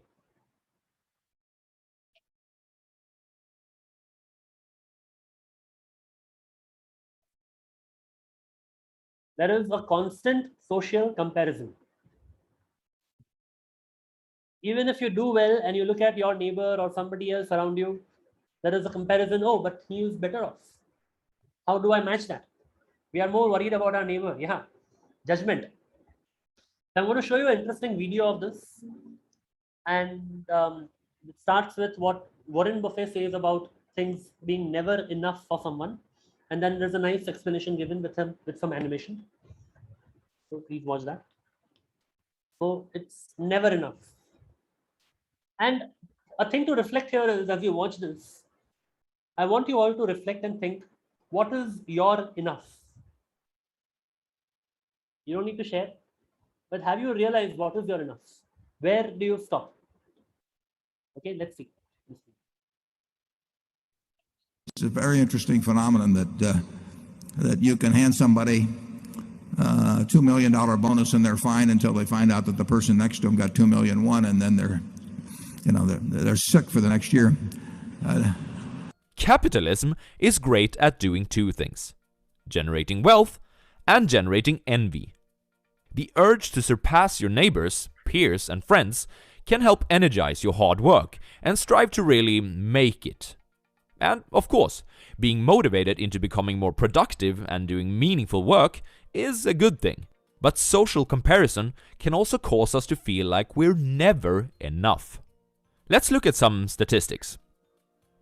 There is a constant social comparison. Even if you do well and you look at your neighbor or somebody else around you, there is a comparison. Oh, but he is better off. How do I match that? We are more worried about our neighbor. Yeah, judgment. I'm going to show you an interesting video of this. And it starts with what Warren Buffett says about things being never enough for someone. And then there's a nice explanation given with some animation. So please watch that. So it's never enough. And a thing to reflect here is, as you watch this, I want you all to reflect and think, what is your enough? You don't need to share, but have you realized what is your enough? Where do you stop? Okay, let's see. It's a very interesting phenomenon that you can hand somebody a $2 million bonus and they're fine until they find out that the person next to them got $2.1 million, and then they're sick for the next year. Capitalism is great at doing two things: generating wealth and generating envy. The urge to surpass your neighbors, peers, and friends can help energize your hard work and strive to really make it. And, of course, being motivated into becoming more productive and doing meaningful work is a good thing. But social comparison can also cause us to feel like we're never enough. Let's look at some statistics.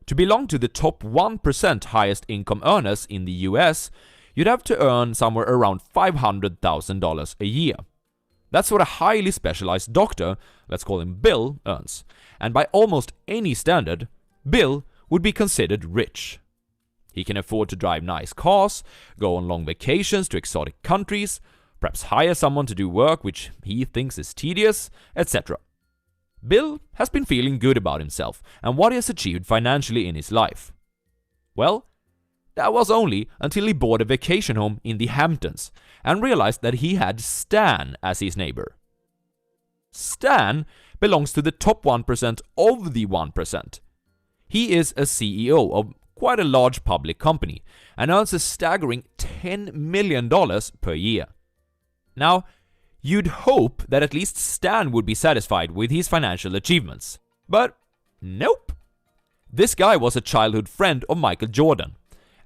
To belong to the top 1% highest income earners in the US, you'd have to earn somewhere around $500,000 a year. That's what a highly specialized doctor, let's call him Bill, earns. And by almost any standard, Bill would be considered rich. He can afford to drive nice cars, go on long vacations to exotic countries, perhaps hire someone to do work which he thinks is tedious, etc. Bill has been feeling good about himself and what he has achieved financially in his life. Well, that was only until he bought a vacation home in the Hamptons and realized that he had Stan as his neighbor. Stan belongs to the top 1% of the 1%. He is a CEO of quite a large public company and earns a staggering $10 million per year. Now, you'd hope that at least Stan would be satisfied with his financial achievements. But nope. This guy was a childhood friend of Michael Jordan.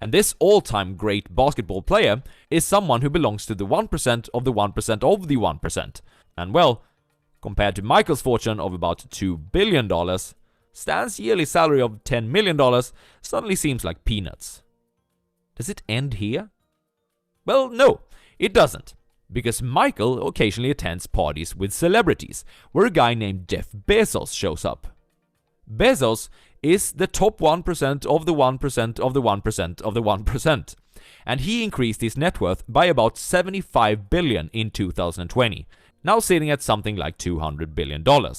And this all-time great basketball player is someone who belongs to the 1% of the 1% of the 1%. And well, compared to Michael's fortune of about $2 billion, Stan's yearly salary of $10 million suddenly seems like peanuts. Does it end here? Well, no, it doesn't. Because Michael occasionally attends parties with celebrities, where a guy named Jeff Bezos shows up. Bezos is the top 1% of the 1% of the 1% of the 1%. And he increased his net worth by about $75 billion in 2020, now sitting at something like $200 billion. So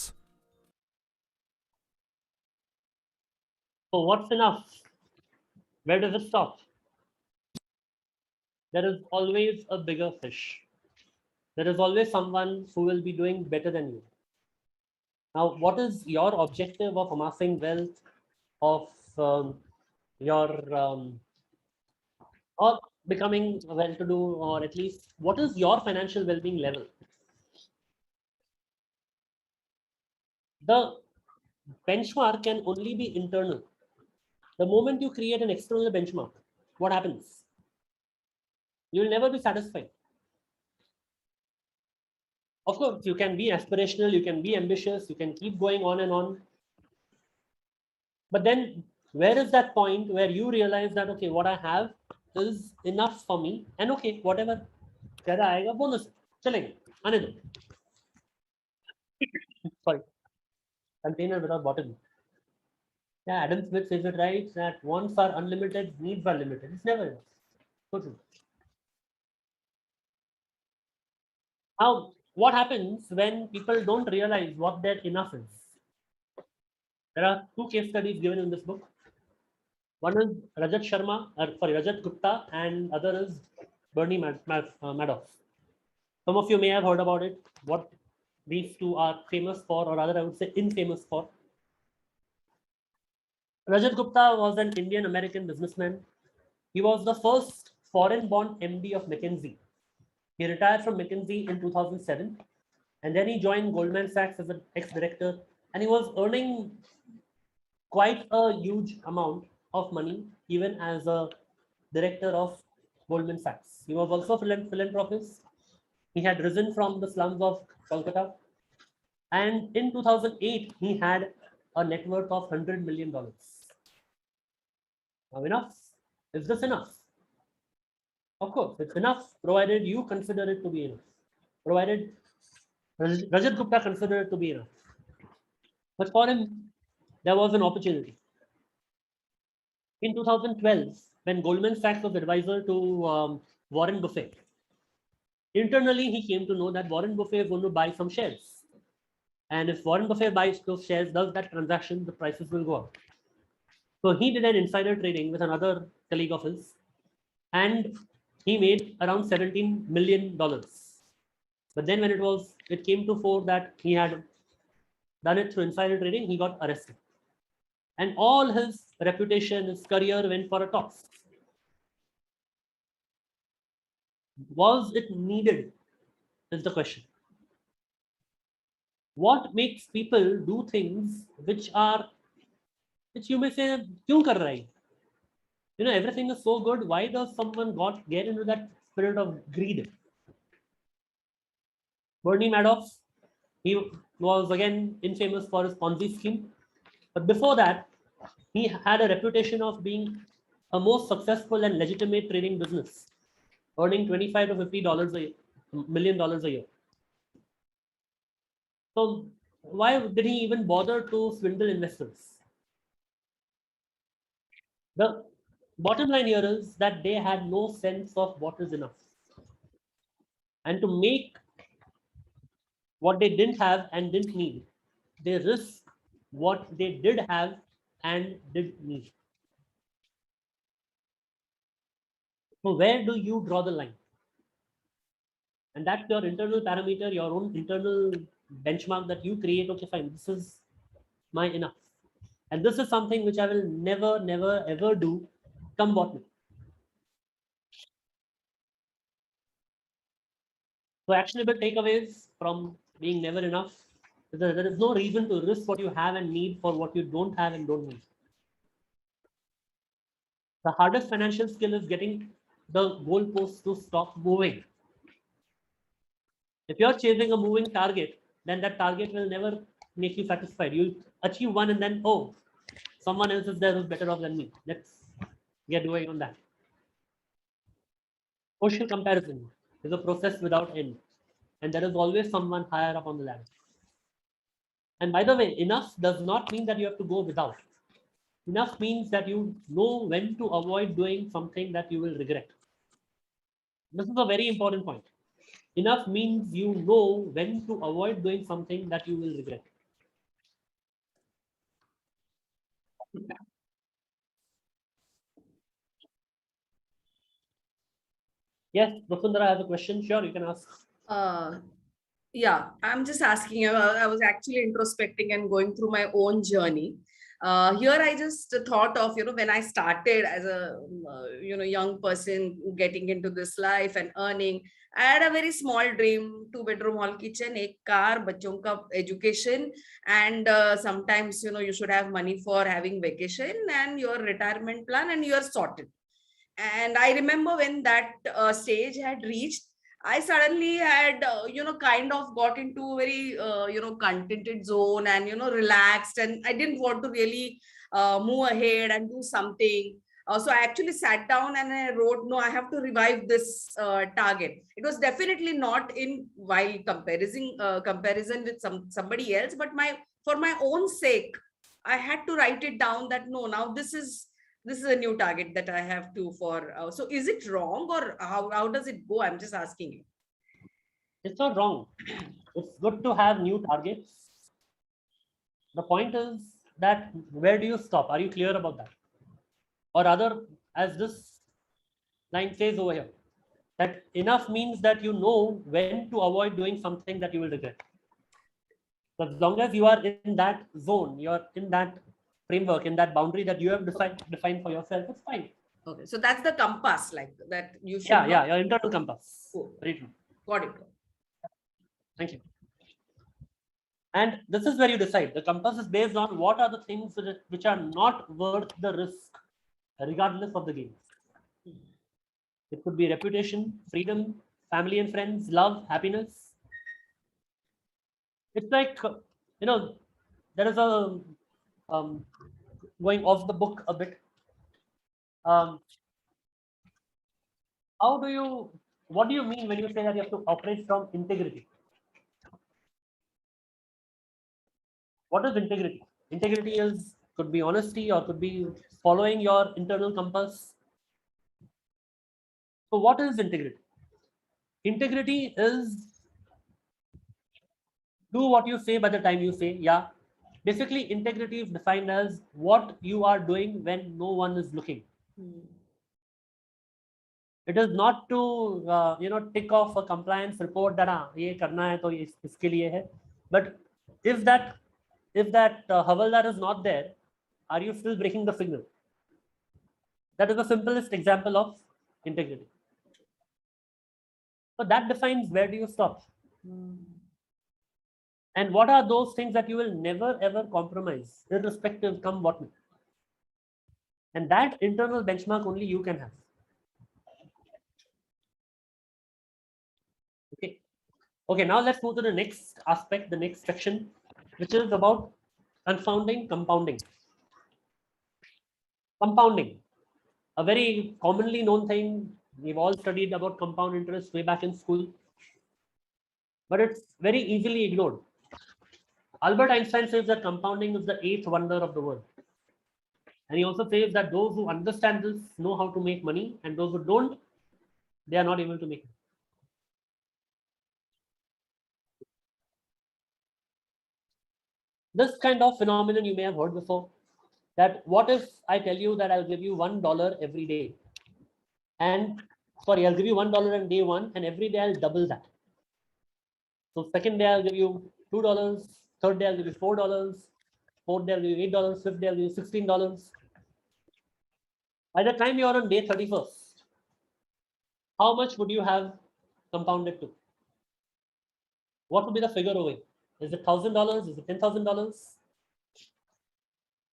what's enough? Where does it stop? There is always a bigger fish. There is always someone who will be doing better than you. Now, what is your objective of amassing wealth, of or becoming well-to-do, or at least what is your financial well-being level? The benchmark can only be internal. The moment you create an external benchmark, what happens? You will never be satisfied. Of course, you can be aspirational, you can be ambitious, you can keep going on and on. But then where is that point where you realize that, okay, what I have is enough for me, and okay, whatever zyada aayega bonus chalenge aane do. Sorry, container without bottom. Yeah, Adam Smith says it right, that wants are unlimited, needs are limited. It's never enough. So true. Now, what happens when people don't realize what their enough is? There are two case studies given in this book. One is Rajat Gupta, and other is Bernie Madoff. Some of you may have heard about it, what these two are famous for, or rather I would say infamous for. Rajat Gupta was an Indian American businessman. He was the first foreign bond MD of McKinsey. He retired from McKinsey in 2007, and then he joined Goldman Sachs as an ex-director, and he was earning quite a huge amount of money even as a director of Goldman Sachs. He was also a philanthropist. He had risen from the slums of Kolkata, and in 2008 he had a net worth of $100 million. Now, enough? Is this enough? Of course, it's enough, provided you consider it to be enough. Provided Rajat Gupta considered it to be enough. But for him, there was an opportunity. In 2012, when Goldman Sachs was advisor to Warren Buffett, internally he came to know that Warren Buffett is going to buy some shares. And if Warren Buffett buys those shares, does that transaction, the prices will go up. So he did an insider trading with another colleague of his, and he made around $17 million. But then when it came to fore that he had done it through insider trading, he got arrested. And all his reputation, his career went for a toss. Was it needed? Is the question. What makes people do things which you may say, kyun kar rahe? You know, everything is so good. Why does someone get into that spirit of greed? Bernie Madoff, he was again infamous for his Ponzi scheme. But before that, he had a reputation of being a most successful and legitimate trading business, earning $25 to $50 million a year. So why did he even bother to swindle investors? The bottom line here is that they had no sense of what is enough. And to make what they didn't have and didn't need, they risked what they did have and did need. So where do you draw the line? And that's your internal parameter, your own internal benchmark that you create. Okay, fine, this is my enough. And this is something which I will never, never, ever do come what may. So actionable takeaways from being never enough. There is no reason to risk what you have and need for what you don't have and don't need. The hardest financial skill is getting the goalpost to stop moving. If you're chasing a moving target, then that target will never make you satisfied. You'll achieve one and then, oh, someone else is there who's better off than me. Let's get going on that. Social comparison is a process without end, and there is always someone higher up on the ladder. And by the way, enough does not mean that you have to go without. Enough means that you know when to avoid doing something that you will regret. This is a very important point. Enough means you know when to avoid doing something that you will regret. Yes, Vasundhara has a question. Sure, you can ask. Yeah, I'm just asking. I was actually introspecting and going through my own journey. Here, I just thought of, when I started as a, young person getting into this life and earning, I had a very small dream: 2-bedroom hall kitchen, a car, bachon ka education, and sometimes, you should have money for having vacation and your retirement plan, and you're sorted. And I remember when that stage had reached, I suddenly had kind of got into a very contented zone, and relaxed, and I didn't want to really move ahead and do something. So I actually sat down and I wrote, no, I have to revive this target. It was definitely not in while comparison with somebody else, but for my own sake, I had to write it down that no, now this is a new target that I have to for. So is it wrong, or how does it go? I'm just asking you. It's not wrong. It's good to have new targets. The point is that where do you stop? Are you clear about that? Or rather, as this line says over here, that enough means that you know when to avoid doing something that you will regret. As long as you are in that zone, you're in that framework, in that boundary that you have defined for yourself, it's fine. Okay, so that's the compass, like that you should. Yeah, your internal compass. Oh, very true. got it. Thank you. And this is where you decide. The compass is based on what are the things which are not worth the risk, regardless of the gain. It could be reputation, freedom, family and friends, love, happiness. It's like, there is a going off the book a bit. What do you mean when you say that you have to operate from integrity? What is integrity? Integrity could be honesty, or could be following your internal compass. So what is integrity? Integrity is do what you say by the time you say. Yeah. Basically, integrity is defined as what you are doing when no one is looking. It is not to tick off a compliance report that ye karna hai to iske liye hai. But if that Havaldar is not there, are you still breaking the signal? That is the simplest example of integrity. So that defines where do you stop. And what are those things that you will never ever compromise, irrespective come what may. And that internal benchmark only you can have. Okay, now let's move to the next aspect, the next section, which is about confounding compounding. Compounding, a very commonly known thing. We've all studied about compound interest way back in school, but it's very easily ignored. Albert Einstein says that compounding is the 8th wonder of the world. And he also says that those who understand this know how to make money, and those who don't, they are not able to make it. This kind of phenomenon you may have heard before, that what if I tell you that I'll give you $1 every day, and I'll give you $1 on day 1, and every day I'll double that. So second day I'll give you $2, third day I'll give you $4, fourth day I'll give you $8, fifth day I'll give you $16. By the time you're on day 31st, how much would you have compounded to? What would be the figure over here? Is it $1,000? Is it $10,000?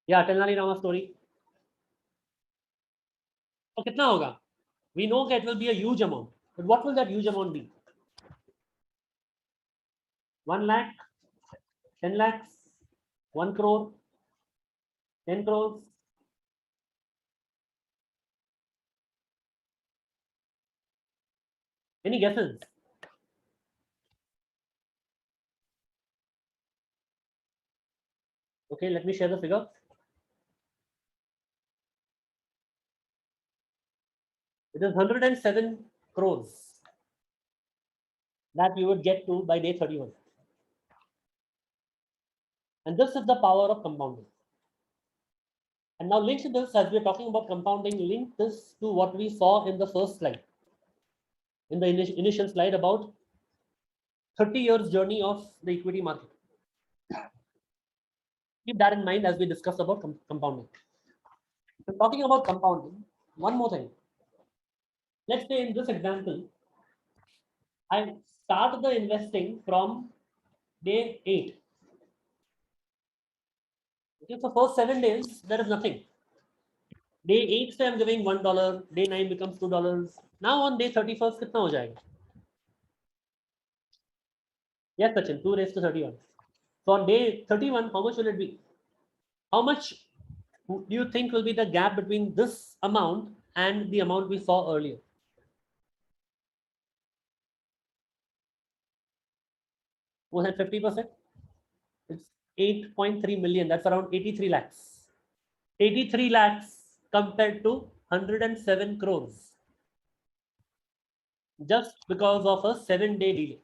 Yeah, tell Nani Rama story. तो कितना होगा? We know that it will be a huge amount, but what will that huge amount be? 1 lakh, 10 lakhs, 1 crore, 10 crores. Any guesses? Okay, let me share the figure. It is 107 crores that you would get to by day 31. And this is the power of compounding. And now link this, as we're talking about compounding, link this to what we saw in the first slide, in the initial slide about 30 years journey of the equity market. Keep that in mind as we discuss about compounding. So talking about compounding, one more thing. Let's say in this example, I start the investing from day 8. Okay, so first 7 days, there is nothing. Day 8 I'm giving $1, day 9 becomes $2. Now on day 31st, kitna ho jayega? Yes, Sachin, 2 raised to 31. So on day 31, how much will it be? How much do you think will be the gap between this amount and the amount we saw earlier? More than 50%? It's 8.3 million. That's around 83 lakhs. 83 lakhs compared to 107 crores. Just because of a 7-day delay.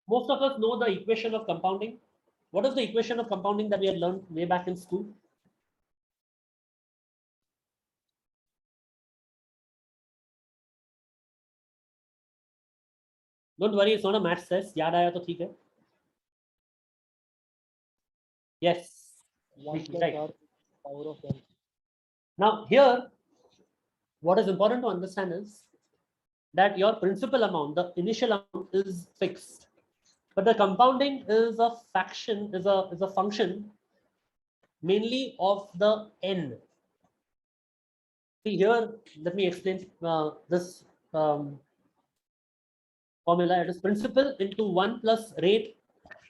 Most of us know the equation of compounding. What is the equation of compounding that we had learned way back in school? Don't worry, it's not a math test. याद आया तो ठीक है. Yes. Right. Power of 10. Now here, what is important to understand is that your principal amount, the initial amount, is fixed, but the compounding is a fraction, is a function mainly of the n. See here, let me explain this formula. It is principal into 1 plus rate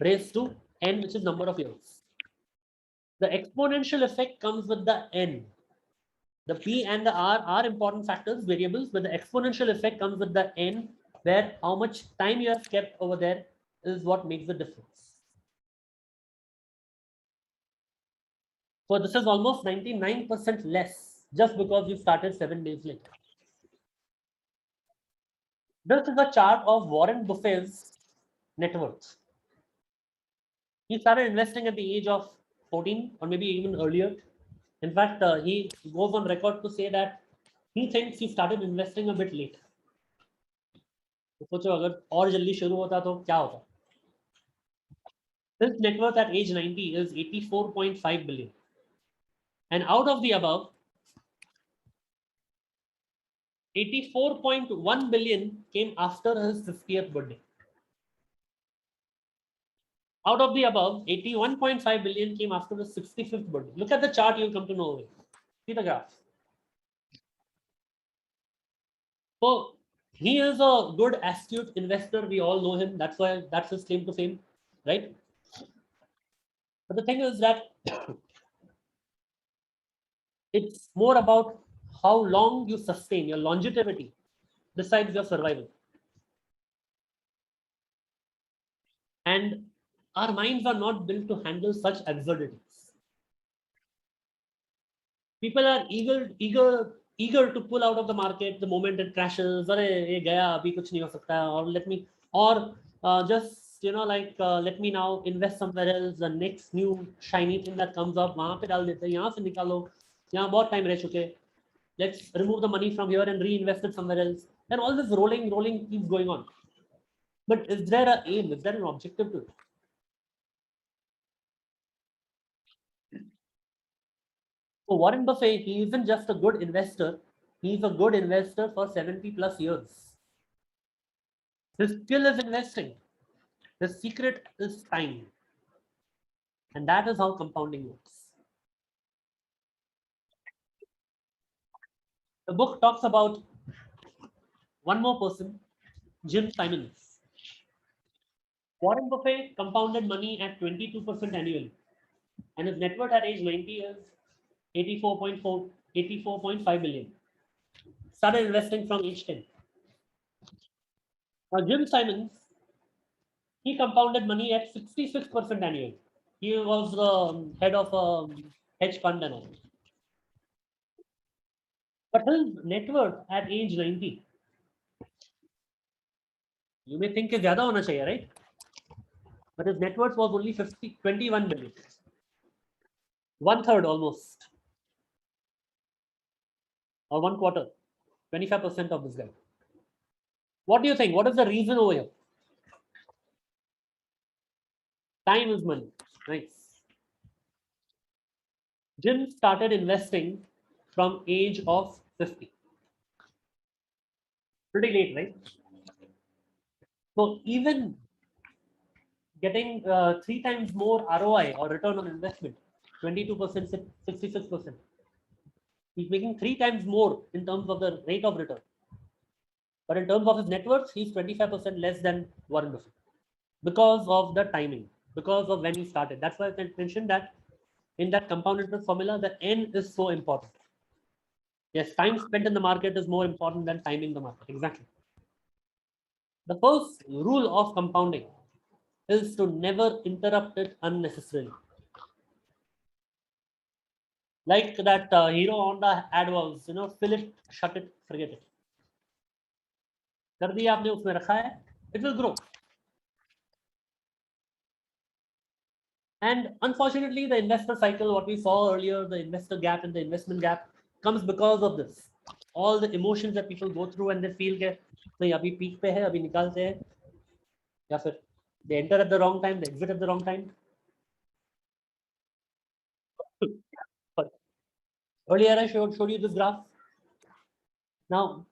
raised to n, which is number of years. The exponential effect comes with the n. The P and the R are important factors, variables, but the exponential effect comes with the n, where how much time you have kept over there is what makes the difference. So this is almost 99% less just because you started 7 days late. This is a chart of Warren Buffett's net worth. He started investing at the age of 14 or maybe even earlier. In fact, he goes on record to say that he thinks he started investing a bit late. सोचो अगर और जल्दी शुरू होता तो क्या होता? His net worth at age 90 is 84.5 billion. And out of the above, 84.1 billion came after his 50th birthday. Out of the above, 81.5 billion came after his 65th birthday. Look at the chart, you'll come to know it. See the graph. So he is a good, astute investor. We all know him. That's why that's his claim to fame, right? But the thing is that it's more about how long you sustain, your longevity decides your survival. And our minds are not built to handle such absurdities. People are eager to pull out of the market the moment it crashes. Or let me, or just let me now invest somewhere else. The next new shiny thing that comes up, वहाँ पे डाल देते हैं, यहाँ से निकालो, यहाँ बहुत time रह चुके. Let's remove the money from here and reinvest it somewhere else. And all this rolling keeps going on. But is there an aim? Is there an objective to it? So Warren Buffett, he isn't just a good investor, he's a good investor for 70 plus years. His skill is investing. His secret is time. And that is how compounding works. The book talks about one more person, Jim Simons. Warren Buffett compounded money at 22% annually, and his net worth at age 90 is 84.5 billion. Started investing from age 10. Now, Jim Simons, he compounded money at 66% annually. He was the head of a hedge fund and all. But his net worth at age 90, you may think is ज़्यादा होना चाहिए, right? But his net worth was only 21 billion. 1/3 almost. Or 1/4. 25% of this guy. What do you think? What is the reason over here? Time is money. Nice. Jim started investing from age of 50. Pretty late, right? So even getting 3 times more ROI or return on investment, 22%, 66%. He's making 3 times more in terms of the rate of return. But in terms of his net worth, he's 25% less than Warren Buffett because of the timing, because of when he started. That's why I mentioned that in that compound interest formula, the N is so important. Yes, time spent in the market is more important than timing the market. Exactly. The first rule of compounding is to never interrupt it unnecessarily. Like that Hero Honda ad was, fill it, shut it, forget it. कर दिया आपने उसमें रखा है, it will grow. And unfortunately, the investor cycle, what we saw earlier, the investor gap and the investment gap comes because of this. All the emotions that people go through and they feel that नहीं अभी peak पे है, अभी निकालते हैं, या फिर they enter at the wrong time, they exit at the wrong time. But earlier I showed you this graph. Now,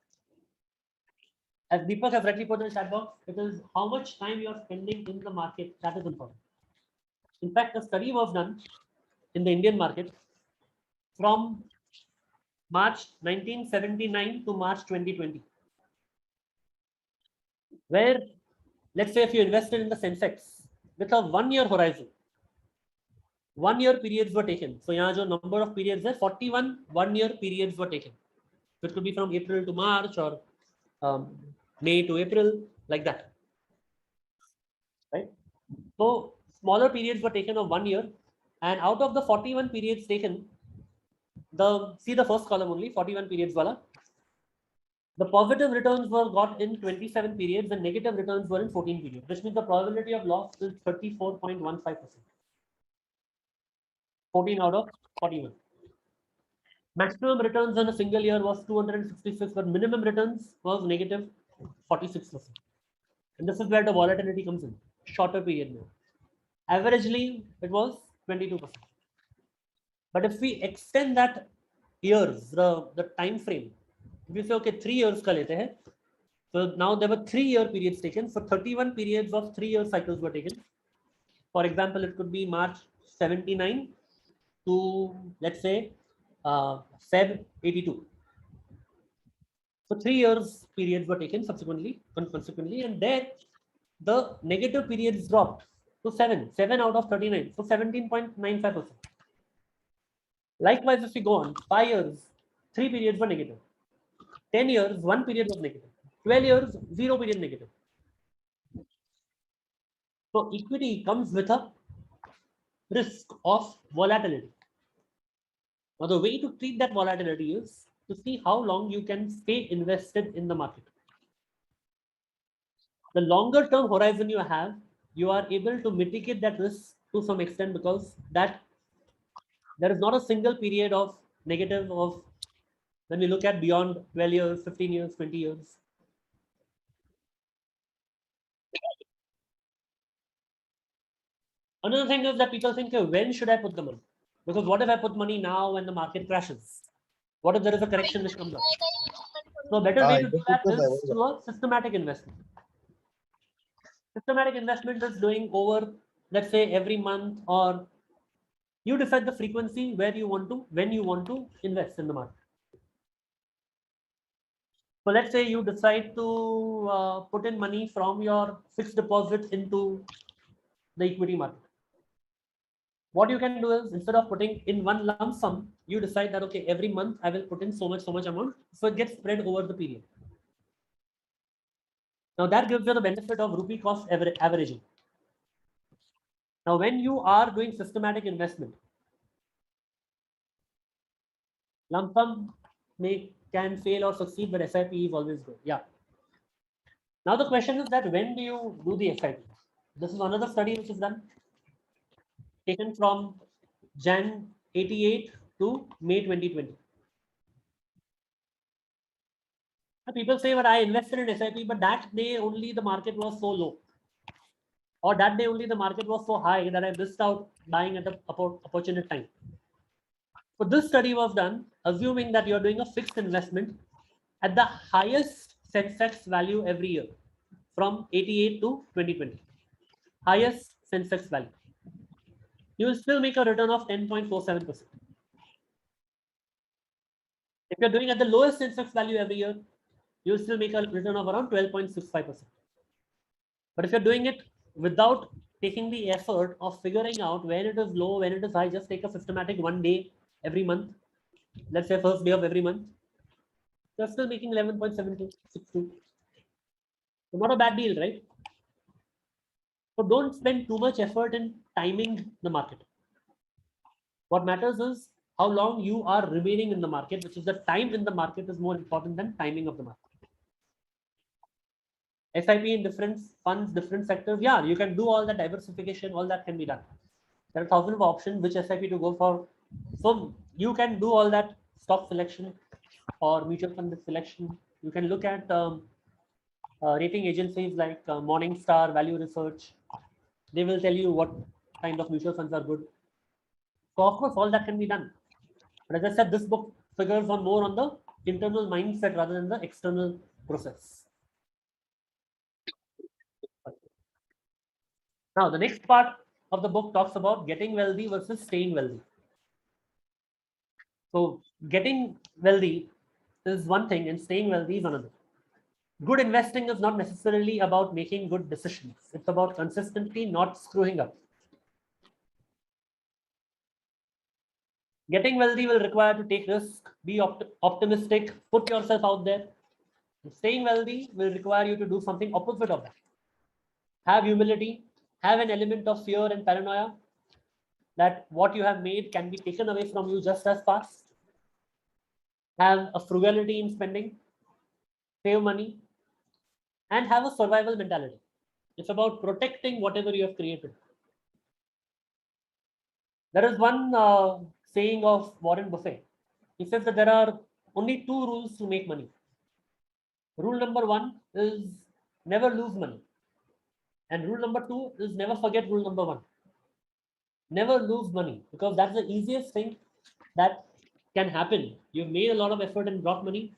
as Deepak has rightly put in the chat box, it is how much time you are spending in the market that is important. In fact, a study was done in the Indian market from March 1979 to March 2020, where, let's say, if you invested in the Sensex with a 1-year horizon, 1-year periods were taken. So, here, the number of periods is 41 1-year periods were taken. So, it could be from April to March or May to April, like that. Right? So, smaller periods were taken of 1 year, and out of the 41 periods taken, see the first column only, 41 periods wala, the positive returns were got in 27 periods and negative returns were in 14 periods, which means the probability of loss is 34.15%. 14 out of 41. Maximum returns in a single year was 266, but minimum returns was negative 46%. And this is where the volatility comes in, shorter period now. Averagely, it was 22%. But if we extend that years, the time frame, if you say, okay, 3 years ka lete hai, so now there were 3-year periods taken. So 31 periods of 3-year cycles were taken. For example, it could be March 79 to, let's say, Feb 82. So 3 years periods were taken consequently, and there the negative periods dropped to 7 out of 39, so 17.95%. Likewise, if we go on, 5 years, 3 periods were negative. 10 years, 1 period was negative. 12 years, 0 period negative. So equity comes with a risk of volatility. Now, the way to treat that volatility is to see how long you can stay invested in the market. The longer term horizon you have, you are able to mitigate that risk to some extent, because that there is not a single period of negative of when we look at beyond 12 years, 15 years, 20 years. Another thing is that people think, when should I put the money? Because what if I put money now when the market crashes? What if there is a correction which comes up? So better way to do that is through a systematic investment. Systematic investment is doing over, let's say, every month, or you decide the frequency when you want to invest in the market. So let's say you decide to put in money from your fixed deposit into the equity market. What you can do is, instead of putting in one lump sum, you decide that, okay, every month I will put in so much amount. So it gets spread over the period. Now that gives you the benefit of rupee cost averaging. Now, when you are doing systematic investment, lump sum can fail or succeed, but SIP is always good. Yeah. Now the question is that when do you do the SIP? This is another study which is done, taken from Jan 88 to May 2020. People say, but I invested in SIP, but that day only the market was so low. Or that day only the market was so high that I missed out buying at the opportune time. So this study was done assuming that you're doing a fixed investment at the highest Sensex value every year from 88 to 2020. Highest Sensex value. You will still make a return of 10.47%. If you're doing at the lowest Sensex value every year, you will still make a return of around 12.65%. But if you're doing it without taking the effort of figuring out when it is low, when it is high, just take a systematic one day every month. Let's say first day of every month. You're still making 11.7262. So not a bad deal, right? So don't spend too much effort in timing the market. What matters is how long you are remaining in the market, which is the time in the market is more important than timing of the market. SIP in different funds, different sectors. Yeah, you can do all that diversification, all that can be done. There are thousands of options which SIP to go for. So you can do all that stock selection or mutual fund selection. You can look at rating agencies like Morningstar, Value Research. They will tell you what kind of mutual funds are good. So of course, all that can be done. But as I said, this book figures on more on the internal mindset rather than the external process. Now, the next part of the book talks about getting wealthy versus staying wealthy. So getting wealthy is one thing and staying wealthy is another. Good investing is not necessarily about making good decisions. It's about consistently not screwing up. Getting wealthy will require to take risk, be optimistic, put yourself out there. Staying wealthy will require you to do something opposite of that. Have humility, have an element of fear and paranoia that what you have made can be taken away from you just as fast. Have a frugality in spending, save money, and have a survival mentality. It's about protecting whatever you have created. There is one saying of Warren Buffett. He says that there are only two rules to make money. Rule number one is never lose money. And rule number two is never forget rule number one. Never lose money, because that's the easiest thing that can happen. You've made a lot of effort and brought money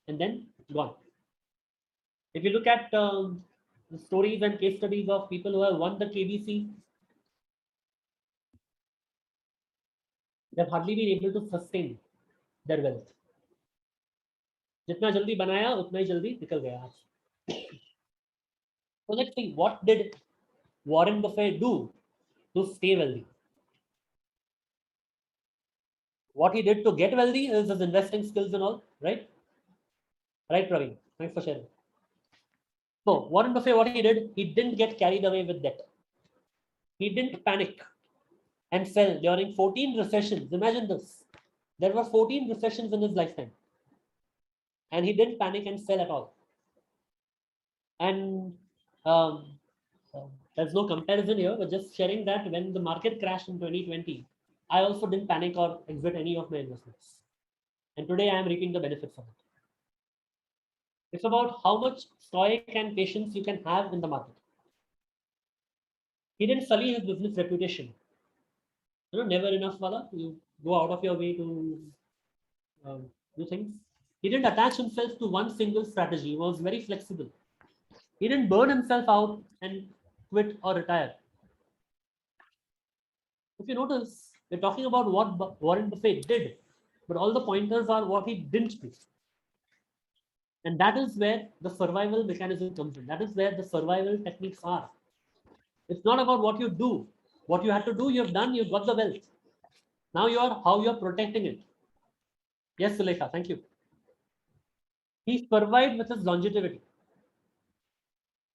and then gone. If you look at the stories and case studies of people who have won the KBC, they've hardly been able to sustain their wealth. जितना जल्दी बनाया उतना ही जल्दी निकल गया आज. So let's see, what did Warren Buffett do to stay wealthy? What he did to get wealthy is his investing skills and all, right? Right, Praveen? Thanks for sharing. So Warren Buffett, what he did, he didn't get carried away with debt. He didn't panic and sell during 14 recessions. Imagine this. There were 14 recessions in his lifetime. And he didn't panic and sell at all. And there's no comparison here, but just sharing that when the market crashed in 2020, I also didn't panic or exit any of my investments. And today I am reaping the benefits of it. It's about how much stoic and patience you can have in the market. He didn't sully his business reputation. You know, never enough, wala. You go out of your way to do things. He didn't attach himself to one single strategy. He was very flexible. He didn't burn himself out and quit or retire. If you notice, we're talking about what Warren Buffett did, but all the pointers are what he didn't do. And that is where the survival mechanism comes in. That is where the survival techniques are. It's not about what you do. What you had to do, you've done, you've got the wealth. Now how you're protecting it. Yes, Sulekha, thank you. He survived with his longevity.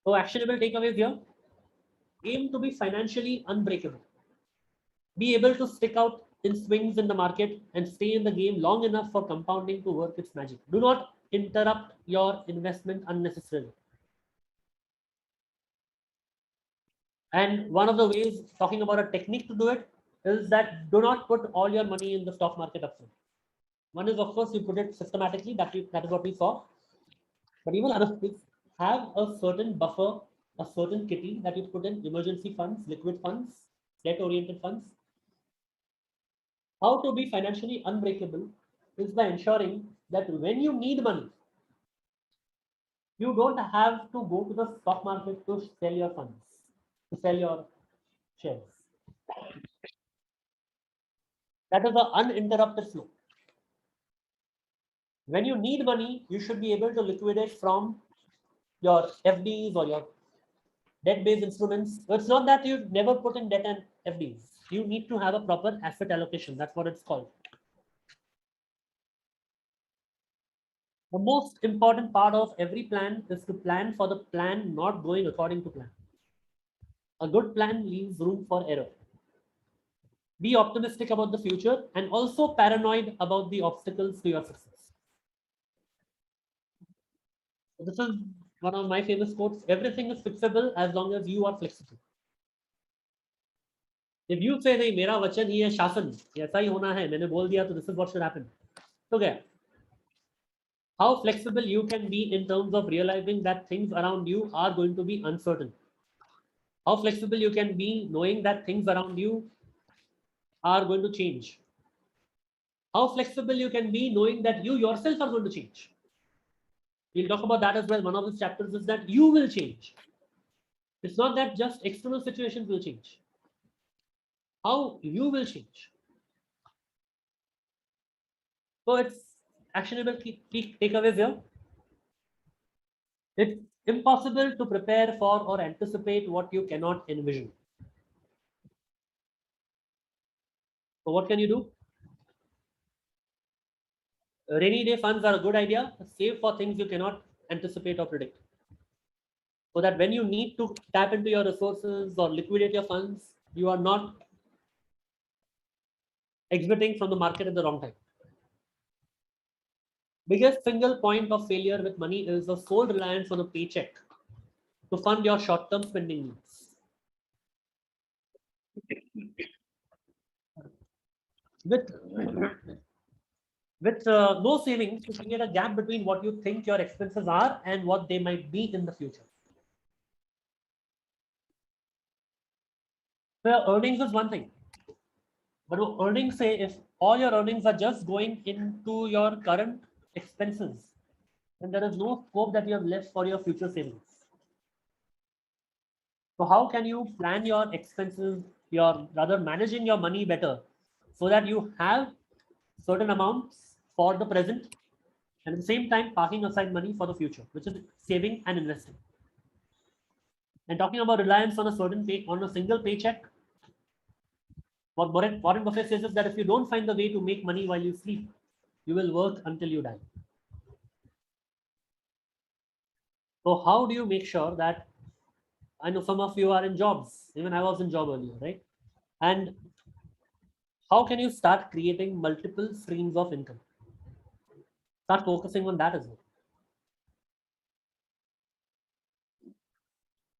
So actionable takeaways here. Aim to be financially unbreakable. Be able to stick out in swings in the market and stay in the game long enough for compounding to work its magic. Do not interrupt your investment unnecessarily. And one of the ways, talking about a technique to do it, is that do not put all your money in the stock market upfront. One is, of course, you put it systematically, that is what we saw. But even other things, have a certain buffer, a certain kitty that you put in emergency funds, liquid funds, debt-oriented funds. How to be financially unbreakable is by ensuring that when you need money, you don't have to go to the stock market to sell your funds, to sell your shares. That is the uninterrupted flow. When you need money, you should be able to liquidate from your FDs or your debt-based instruments. So it's not that you never put in debt and FDs. You need to have a proper asset allocation. That's what it's called. The most important part of every plan is to plan for the plan not going according to plan. A good plan leaves room for error. Be optimistic about the future and also paranoid about the obstacles to your success. This is one of my famous quotes. Everything is fixable as long as you are flexible. If you say नहीं मेरा वचन ही है शासन, ऐसा ही होना है, मैंने बोल दिया तो this is what should happen. तो क्या? How flexible you can be in terms of realizing that things around you are going to be uncertain. How flexible you can be knowing that things around you are going to change. How flexible you can be knowing that you yourself are going to change. We'll talk about that as well. One of the chapters is that you will change. It's not that just external situations will change. How you will change. So it's actionable key takeaways here. It's impossible to prepare for or anticipate what you cannot envision. So what can you do? Rainy day funds are a good idea. Save for things you cannot anticipate or predict. So that when you need to tap into your resources or liquidate your funds, you are not exiting from the market at the wrong time. Biggest single point of failure with money is the sole reliance on a paycheck to fund your short-term spending needs. With no savings, you create a gap between what you think your expenses are and what they might be in the future. So earnings is one thing. But earnings say if all your earnings are just going into your current expenses, then there is no scope that you have left for your future savings. So how can you plan your expenses, your rather managing your money better so that you have certain amounts for the present and at the same time parking aside money for the future, which is saving and investing. And talking about reliance on a certain on a single paycheck, what Warren Buffett says is that if you don't find the way to make money while you sleep, you will work until you die. So how do you make sure that, I know some of you are in jobs, even I was in job earlier, right? And how can you start creating multiple streams of income? Start focusing on that as well.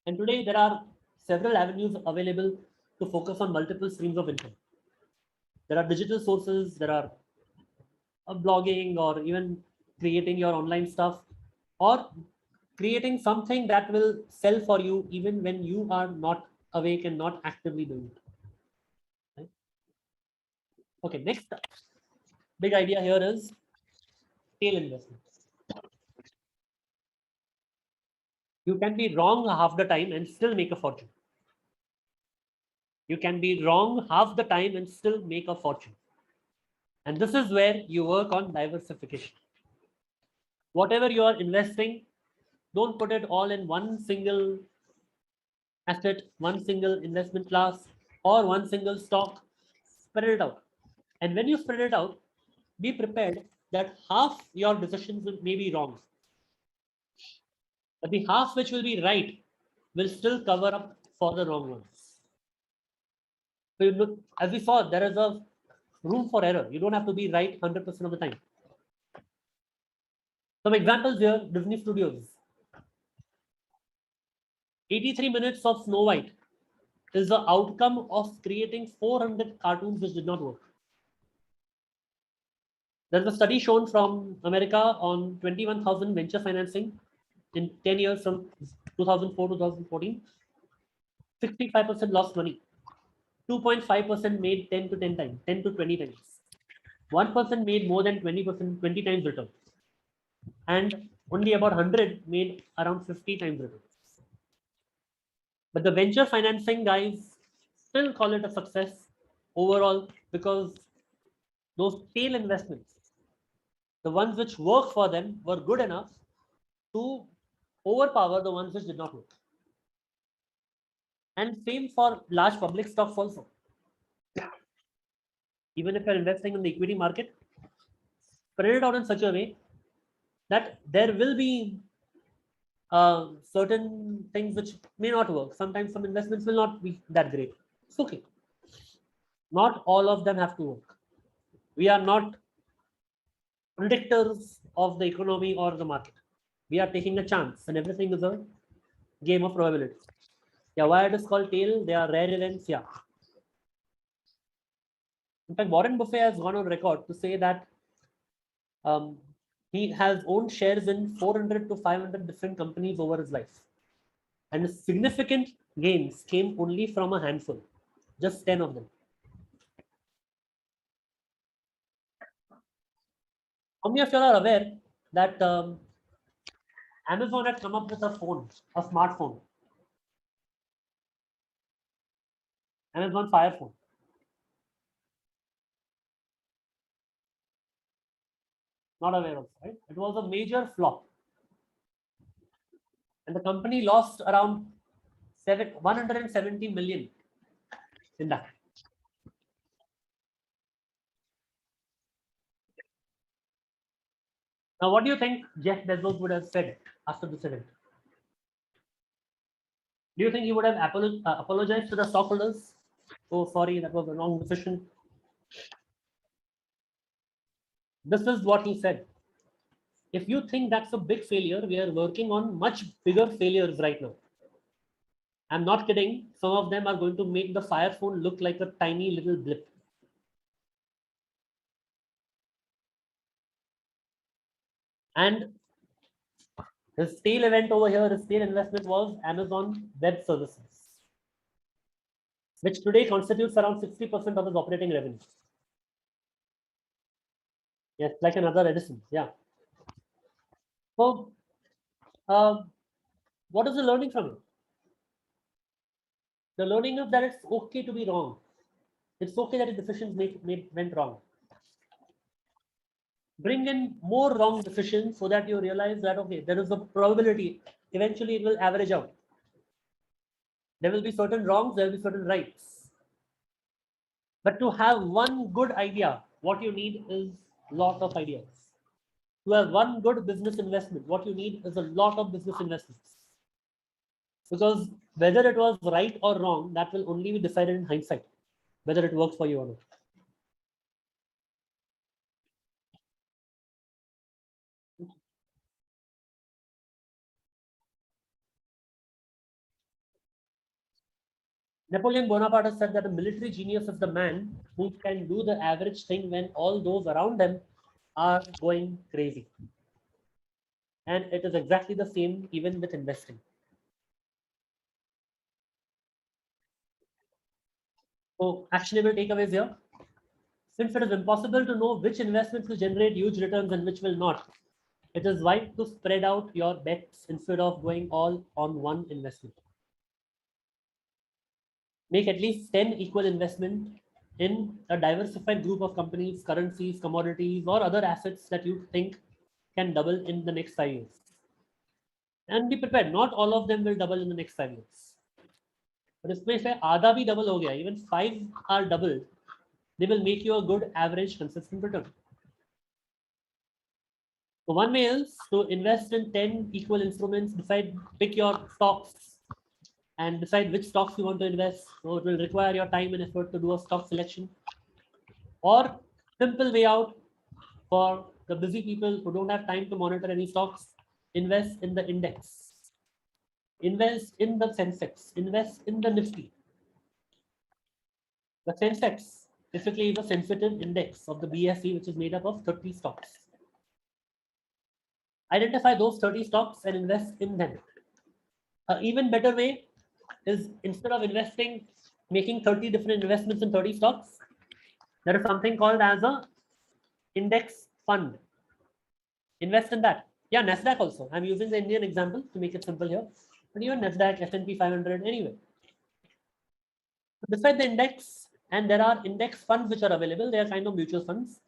And today there are several avenues available to focus on multiple streams of income. There are digital sources, there are blogging or even creating your online stuff or creating something that will sell for you even when you are not awake and not actively doing it. Right? Okay, next big idea here is tail investments. You can be wrong half the time and still make a fortune. You can be wrong half the time and still make a fortune. And this is where you work on diversification. Whatever you are investing, don't put it all in one single asset, one single investment class, or one single stock. Spread it out. And when you spread it out, be prepared that half your decisions may be wrong. But the half which will be right will still cover up for the wrong ones. So you look, as we saw, there is a room for error. You don't have to be right 100% of the time. Some examples here, Disney Studios. 83 minutes of Snow White is the outcome of creating 400 cartoons which did not work. There's a study shown from America on 21,000 venture financing in 10 years from 2004 to 2014. 65% lost money. 2.5% made 10 to 10 times, 10 to 20 times. 1% made more than 20%, 20 times return. And only about 100 made around 50 times return. But the venture financing guys still call it a success overall because those tail investments, the ones which work for them, were good enough to overpower the ones which did not work. And same for large public stocks also. Even if you're investing in the equity market, spread it out in such a way that there will be certain things which may not work. Sometimes some investments will not be that great. It's okay. Not all of them have to work. We are not predictors of the economy or the market. We are taking a chance, and everything is a game of probability. Yeah, why it is called tail? They are rare events. Yeah. In fact, Warren Buffett has gone on record to say that he has owned shares in 400 to 500 different companies over his life. And significant gains came only from a handful, just 10 of them. How many of you are aware that Amazon had come up with a phone, a smartphone? Amazon Fire Phone. Not aware of, right? It was a major flop. And the company lost around 170 million in that. Now, what do you think Jeff Bezos would have said after this event? Do you think he would have apologized to the stockholders? Oh, sorry, that was a wrong decision. This is what he said. If you think that's a big failure, we are working on much bigger failures right now. I'm not kidding. Some of them are going to make the Fire Phone look like a tiny little blip. And his tail event over here, his tail investment was Amazon Web Services, which today constitutes around 60% of his operating revenue. Yes, like another Edison. Yeah. So, what is the learning from it? The learning is that it's okay to be wrong. It's okay that the decisions went wrong. Bring in more wrong decisions so that you realize that, okay, there is a probability. Eventually, it will average out. There will be certain wrongs, there will be certain rights. But to have one good idea, what you need is a lot of ideas. To have one good business investment, what you need is a lot of business investments. Because whether it was right or wrong, that will only be decided in hindsight, whether it works for you or not. Napoleon Bonaparte said that a military genius is the man who can do the average thing when all those around them are going crazy. And it is exactly the same even with investing. So, actionable takeaways here. Since it is impossible to know which investments will generate huge returns and which will not, it is wise to spread out your bets instead of going all on one investment. Make at least 10 equal investments in a diversified group of companies, currencies, commodities, or other assets that you think can double in the next 5 years. And be prepared, not all of them will double in the next 5 years. But if आधा भी double हो गया, even 5 are doubled, they will make you a good average consistent return. So one way is to invest in 10 equal instruments, pick your stocks and decide which stocks you want to invest. So it will require your time and effort to do a stock selection. Or simple way out for the busy people who don't have time to monitor any stocks, invest in the index. Invest in the Sensex, invest in the Nifty. The Sensex typically is a sensitive index of the BSE, which is made up of 30 stocks. Identify those 30 stocks and invest in them. An even better way is, instead of making 30 different investments in 30 stocks, there is something called as a index fund. Invest in that. Yeah, Nasdaq also. I'm using the Indian example to make it simple here. But even Nasdaq, S&P 500, anyway. Beside the index, and there are index funds which are available. They are kind of mutual funds.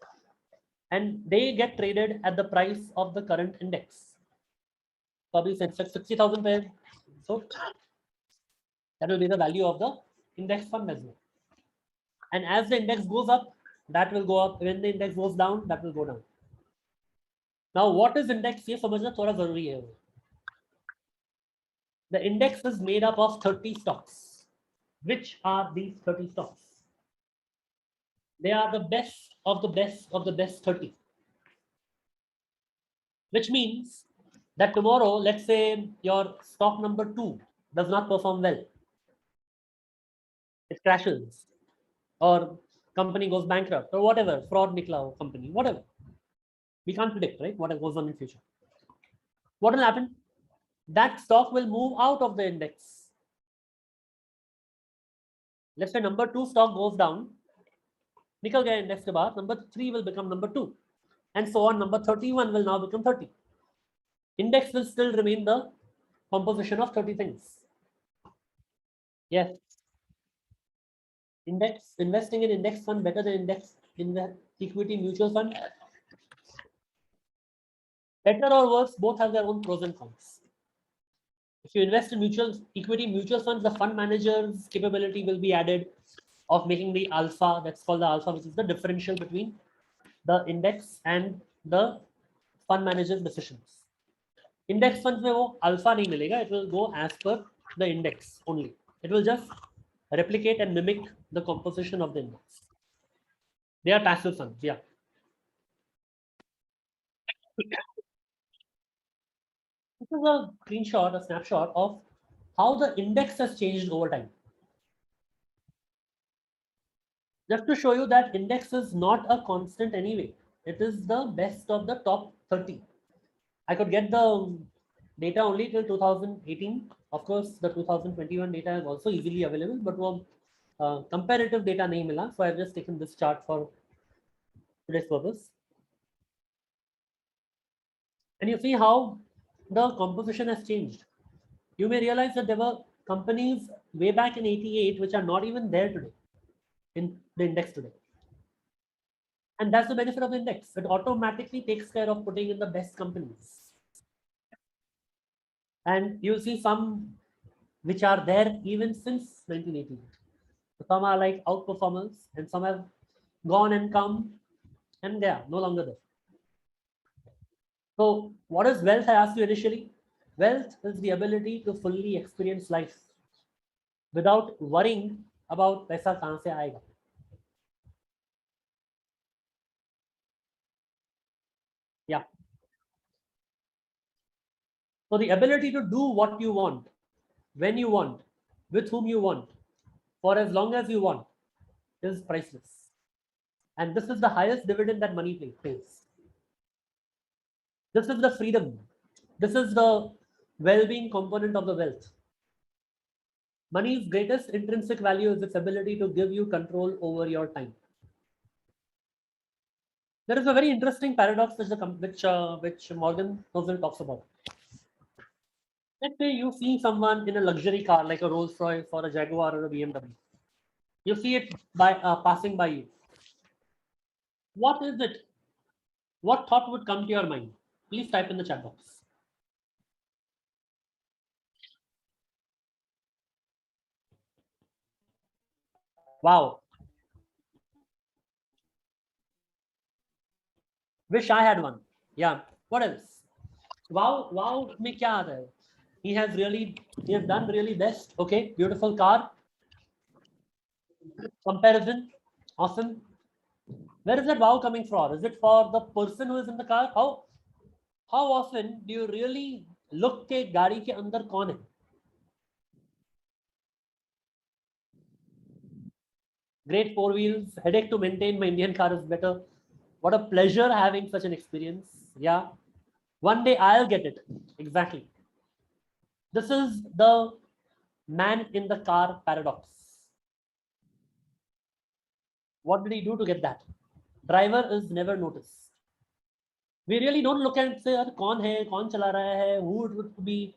And they get traded at the price of the current index. Probably Sensex 60,000 pair. So that will be the value of the index fund as well. And as the index goes up, that will go up. When the index goes down, that will go down. Now, what is index? ये समझना थोड़ा जरूरी है. The index is made up of 30 stocks. Which are these 30 stocks? They are the best of the best of the best 30. Which means that tomorrow, let's say your stock number 2 does not perform well. It crashes, or company goes bankrupt, or whatever, fraud nikla company, whatever. We can't predict, right, what goes on in future. What will happen? That stock will move out of the index. Let's say number 2 stock goes down, nikal gaya index ke baad, number 3 will become number 2, and so on. Number 31 will now become 30. Index will still remain the composition of 30 things. Yes. Index, investing in index fund better than index in the equity mutual fund. Better or worse, both have their own pros and cons. If you invest in equity mutual funds, the fund manager's capability will be added of making the alpha. That's called the alpha, which is the differential between the index and the fund manager's decisions. Index funds में वो alpha नहीं मिलेगा. It will go as per the index only. It will just replicate and mimic the composition of the index. They are passive funds. Yeah. This is a screenshot, a snapshot of how the index has changed over time. Just to show you that index is not a constant anyway. It is the best of the top 30. I could get the data only till 2018. Of course, the 2021 data is also easily available, but comparative data nahi mila. So I've just taken this chart for today's purpose. And you see how the composition has changed. You may realize that there were companies way back in 88 which are not even there today in the index today. And that's the benefit of the index. It automatically takes care of putting in the best companies. And you'll see some which are there even since 1980. Some are like outperformers, and some have gone and come, and they are no longer there. So what is wealth? I asked you initially. Wealth is the ability to fully experience life without worrying about paisa kahan se aayega. Yeah. So the ability to do what you want, when you want, with whom you want, for as long as you want, is priceless. And this is the highest dividend that money pays. This is the freedom. This is the well-being component of the wealth. Money's greatest intrinsic value is its ability to give you control over your time. There is a very interesting paradox which Morgan Housel talks about. Let's say you see someone in a luxury car like a Rolls Royce or a Jaguar or a BMW. You see it passing by you. What is it? What thought would come to your mind? please type in the chat box. Wow. Wish I had one. Yeah. What else? Wow, wow, mein kya aata hai? He has done really best. Okay, beautiful car. Comparison, awesome. Where is that wow coming from? Is it for the person who is in the car? How often do you really look ke gaadi ke andar kaun hai? Great four wheels, headache to maintain. My Indian car is better. What a pleasure having such an experience. Yeah. One day I'll get it. Exactly. This is the man in the car paradox. What did he do to get that? Driver is never noticed. We really don't look and say, kaun hai, kaun chala raha hai, who it would be.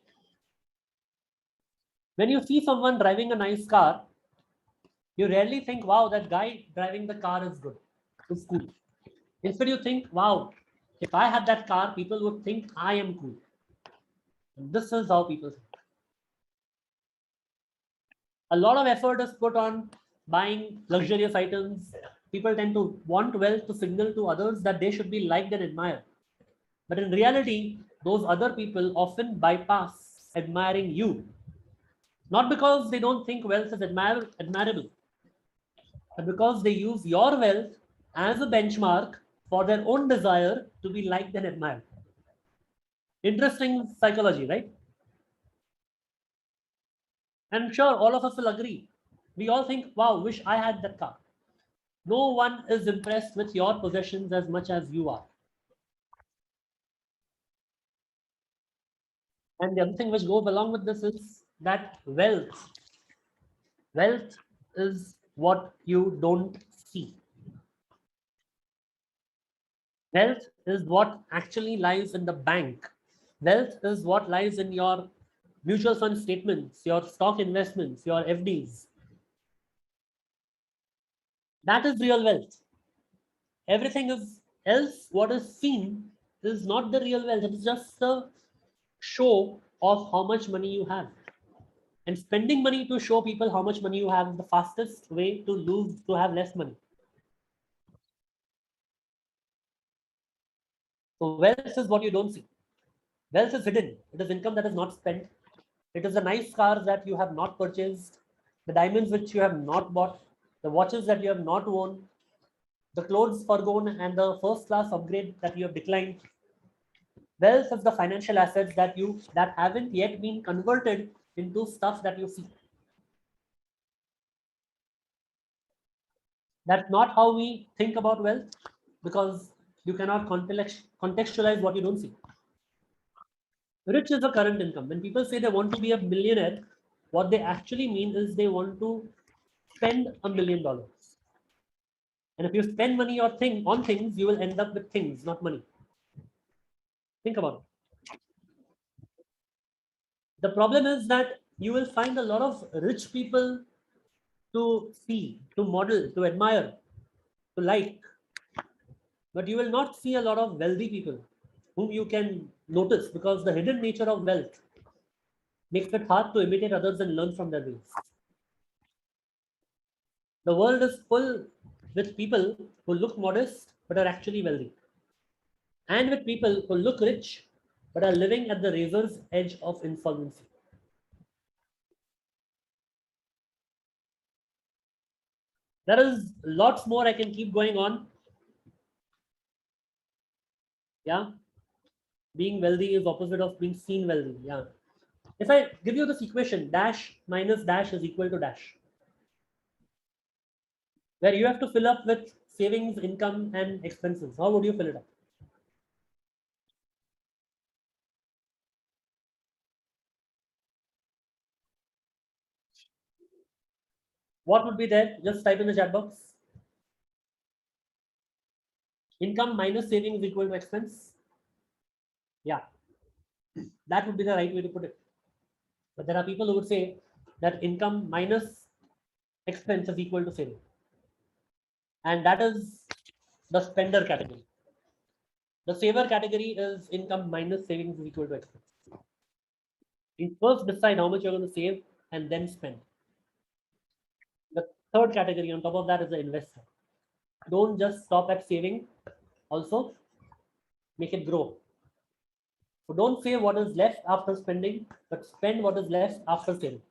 When you see someone driving a nice car, you rarely think, wow, that guy driving the car is good. It's cool. Instead, you think, wow, if I had that car, people would think I am cool. And this is how people think. A lot of effort is put on buying luxurious items. People tend to want wealth to signal to others that they should be liked and admired. But in reality, those other people often bypass admiring you. Not because they don't think wealth is admirable, but because they use your wealth as a benchmark for their own desire to be liked and admired. Interesting psychology, right? And sure, all of us will agree. We all think, wow, wish I had that car. No one is impressed with your possessions as much as you are. And the other thing which goes along with this is that wealth is what you don't see. Wealth is what actually lies in the bank. Wealth is what lies in your mutual fund statements, your stock investments, your FDs. That is real wealth. Everything else, what is seen, is not the real wealth. It is just a show of how much money you have. And spending money to show people how much money you have is the fastest way to have less money. So wealth is what you don't see. Wealth is hidden. It is income that is not spent. It is the nice cars that you have not purchased, the diamonds which you have not bought, the watches that you have not worn, the clothes forgone, and the first class upgrade that you have declined. Wealth is the financial assets that haven't yet been converted into stuff that you see. That's not how we think about wealth, because you cannot contextualize what you don't see. Rich is the current income. When people say they want to be a millionaire, what they actually mean is they want to spend $1 million. And if you spend money on things, you will end up with things, not money. Think about it. The problem is that you will find a lot of rich people to see, to model, to admire, to like. But you will not see a lot of wealthy people whom you can notice, because the hidden nature of wealth makes it hard to imitate others and learn from their ways. The world is full with people who look modest but are actually wealthy, and with people who look rich but are living at the razor's edge of insolvency. There is lots more I can keep going on. Yeah. Being wealthy is opposite of being seen wealthy. Yeah. If I give you this equation, dash minus dash is equal to dash, where you have to fill up with savings, income, and expenses, how would you fill it up? What would be there? Just type in the chat box. Income minus savings equal to expense. Yeah, that would be the right way to put it. But there are people who would say that income minus expense is equal to saving. And that is the spender category. The saver category is income minus savings is equal to expense. You first decide how much you're going to save and then spend. The third category on top of that is the investor. Don't just stop at saving, also make it grow. So don't save what is left after spending, but spend what is left after saving.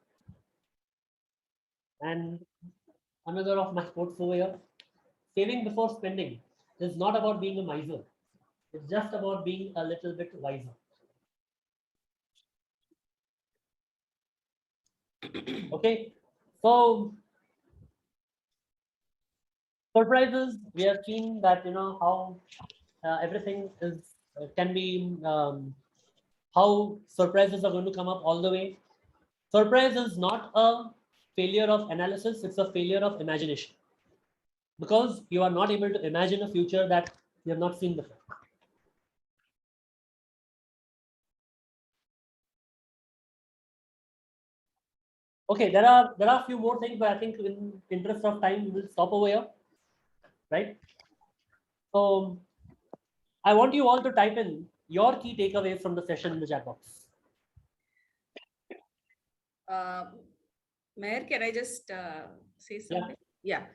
And another of my quotes over here, saving before spending is not about being a miser. It's just about being a little bit wiser. Okay, so surprises, we have seen that, how everything is can be how surprises are going to come up all the way. Surprise is not a failure of analysis, it's a failure of imagination, because you are not able to imagine a future that you have not seen before. Okay, there are a few more things, but I think in interest of time, we will stop over here, right? So I want you all to type in your key takeaways from the session in the chat box. Meher, can I just say something? Yeah.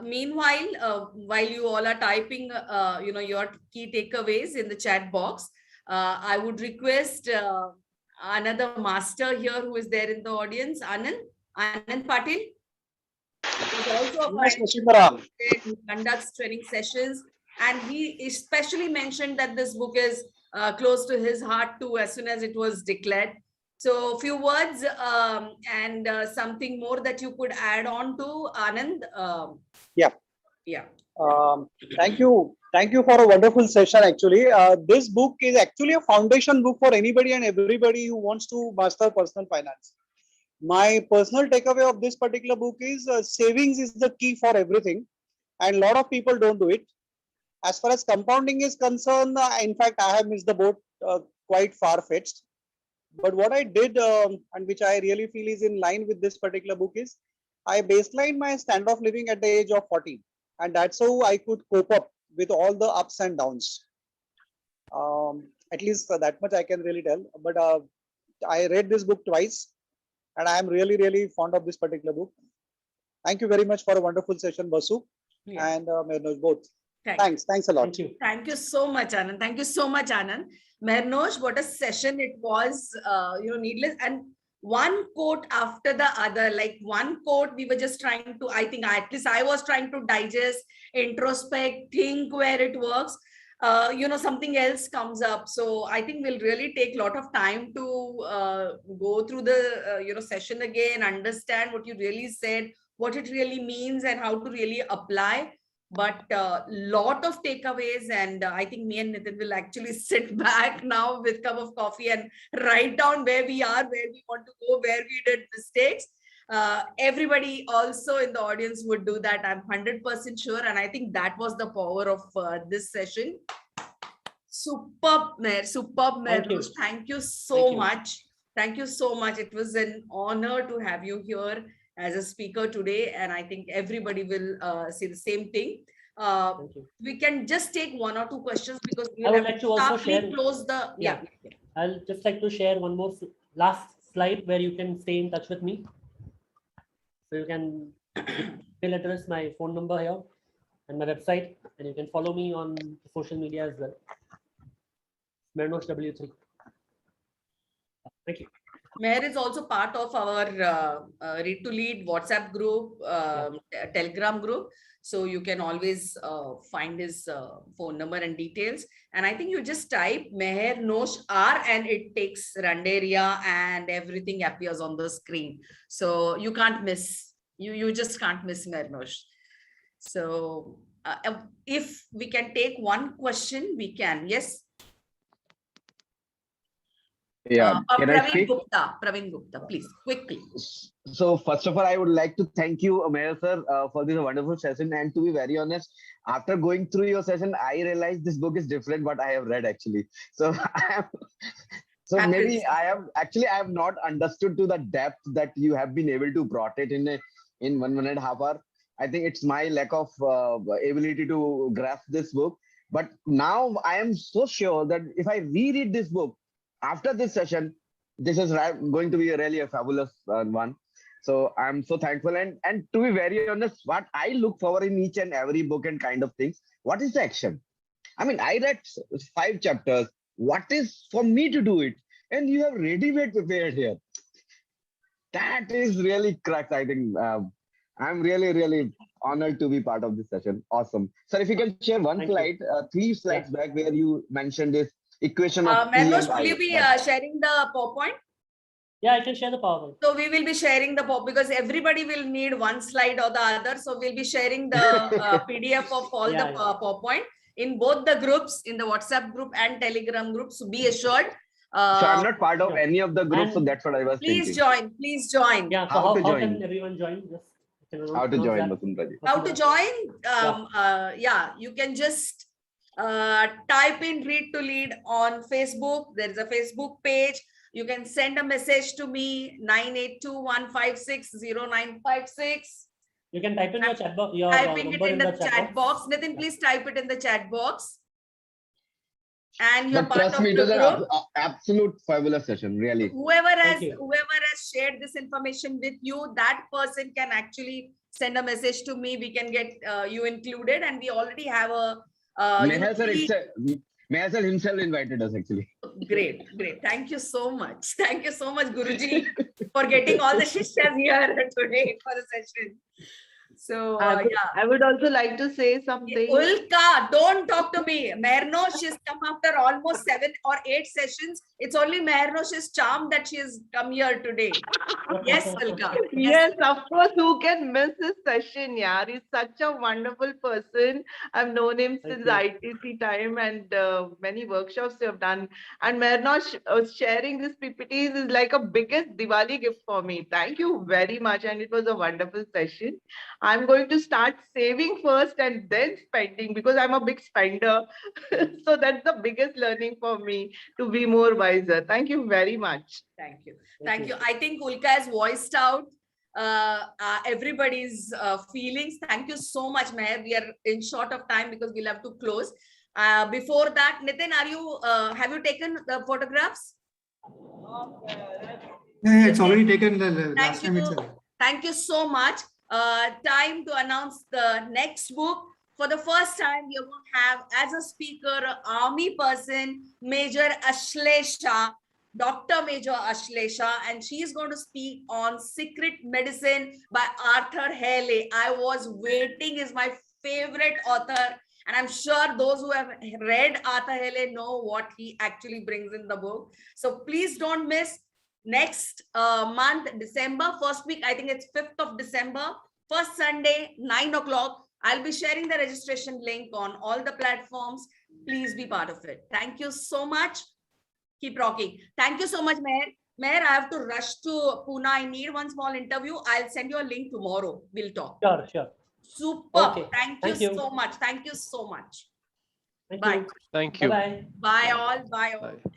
Meanwhile, while you all are typing, your key takeaways in the chat box, I would request another master here who is there in the audience, Anand Patil. He's also a who conducts training sessions, and he especially mentioned that this book is close to his heart too as soon as it was declared. So a few words and something more that you could add on to, Anand. Yeah. Thank you. Thank you for a wonderful session. Actually, this book is actually a foundation book for anybody and everybody who wants to master personal finance. My personal takeaway of this particular book is savings is the key for everything, and a lot of people don't do it. As far as compounding is concerned, in fact, I have missed the boat quite far-fetched. But what I did, and which I really feel is in line with this particular book, is I baselined my standard of living at the age of 40. And that's how I could cope up with all the ups and downs. At least that much I can really tell. But I read this book twice, and I am really, really fond of this particular book. Thank you very much for a wonderful session, Basu and Mehrnoj, both. Thanks a lot. Thank you. Thank you so much, Anand. Thank you so much, Anand. Mehrnoj, what a session it was, needless. And one quote after the other, like one quote, we were just trying to, I think at least I was trying to digest, introspect, think where it works. Something else comes up. So I think we'll really take a lot of time to go through the, session again, understand what you really said, what it really means and how to really apply. But lot of takeaways, and I think me and Nitin will actually sit back now with a cup of coffee and write down where we are, where we want to go, where we did mistakes. Everybody also in the audience would do that. I'm 100% sure. And I think that was the power of this session. Superb, Mehrnoj. Thank you so much. Thank you so much. It was an honor to have you here as a speaker today, and I think everybody will say the same thing. We can just take one or two questions because we I would like to also share. Close the I'll just like to share one more last slide where you can stay in touch with me. So you can email address, my phone number here, and my website, and you can follow me on social media as well. Mehrnoj W3. Thank you. Meher is also part of our Read to Lead WhatsApp group, Telegram group. So you can always find his phone number and details. And I think you just type Mehrnoj R and it takes Randeria and everything appears on the screen. So you can't miss, you just can't miss Mehrnoj. So if we can take one question, we can. Yes. Yeah, can I speak? Praveen Gupta, please, quickly. So first of all, I would like to thank you, Meher sir, for this wonderful session. And to be very honest, after going through your session, I realized this book is different what I have read actually. So maybe I have not understood to the depth that you have been able to brought it in 1.5 hours. I think it's my lack of ability to grasp this book. But now I am so sure that if I reread this book after this session, this is going to be really a fabulous one. So I'm so thankful. And to be very honest, what I look for in each and every book and kind of things, what is the action? I mean, I read 5 chapters. What is for me to do it? And you have ready-made prepared here. That is really correct. I think I'm really, really honored to be part of this session. Awesome. Sir, if you can share one Thank slide, 3 slides back where you mentioned this equation of P Manoj, and I. will you be sharing the PowerPoint? Yeah, I can share the PowerPoint. So we will be sharing the PowerPoint because everybody will need one slide or the other. So we'll be sharing the PDF of all the PowerPoint in both the groups, in the WhatsApp group and Telegram group. So be assured. So I'm not part of any of the groups, so that's what I was thinking. Please join. Yeah, so how can everyone join? How to join, Vasundhara ji? How to join? You can just type in Read to Lead on Facebook. There is a Facebook page. You can send a message to me, 982-156-0956. You can type in your chat box. Typing it in the chat box. Nitin, please type it in the chat box. And you're part trust of me, the it was group. an absolute fabulous session, really. Whoever has shared this information with you, that person can actually send a message to me. We can get you included, and we already have a. Mehal sir himself invited us actually. Great. Thank you so much. Thank you so much, Guruji, for getting all the shishas here today for the session. So I would also like to say something. Ulka, don't talk to me. Mehrnosh has come after almost 7 or 8 sessions. It's only Mehrnosh's charm that she has come here today. Yes, Ulka. Yes, of course. Who can miss his session? Yeah, he's such a wonderful person. I've known him since ITC time, and many workshops we have done. And Mehrnosh sharing this PPTs is like a biggest Diwali gift for me. Thank you very much, and it was a wonderful session. I'm going to start saving first and then spending because I'm a big spender. So that's the biggest learning for me, to be more wiser. Thank you very much. Thank you. I think Ulka has voiced out everybody's feelings. Thank you so much, Meher. We are in short of time because we'll have to close. Before that, Nitin, have you taken the photographs? Yeah, it's already taken the last time itself. Thank you so much. Time to announce the next book. For the first time, you're going to have as a speaker, army person, Major Ashlesha, Dr. Major Ashlesha, and she's going to speak on Secret Medicine by Arthur Haley. I was waiting. He's my favorite author, and I'm sure those who have read Arthur Haley know what he actually brings in the book. So please don't miss. Next month, December, first week, I think it's 5th of December, first Sunday, 9 o'clock. I'll be sharing the registration link on all the platforms. Please be part of it. Thank you so much. Keep rocking. Thank you so much, Meher. Meher, I have to rush to Pune. I need one small interview. I'll send you a link tomorrow. We'll talk. Sure. Super. Okay. Thank you so much. Thank you so much. Thank Bye. you. Thank you. Bye. Bye all. Bye all. Bye.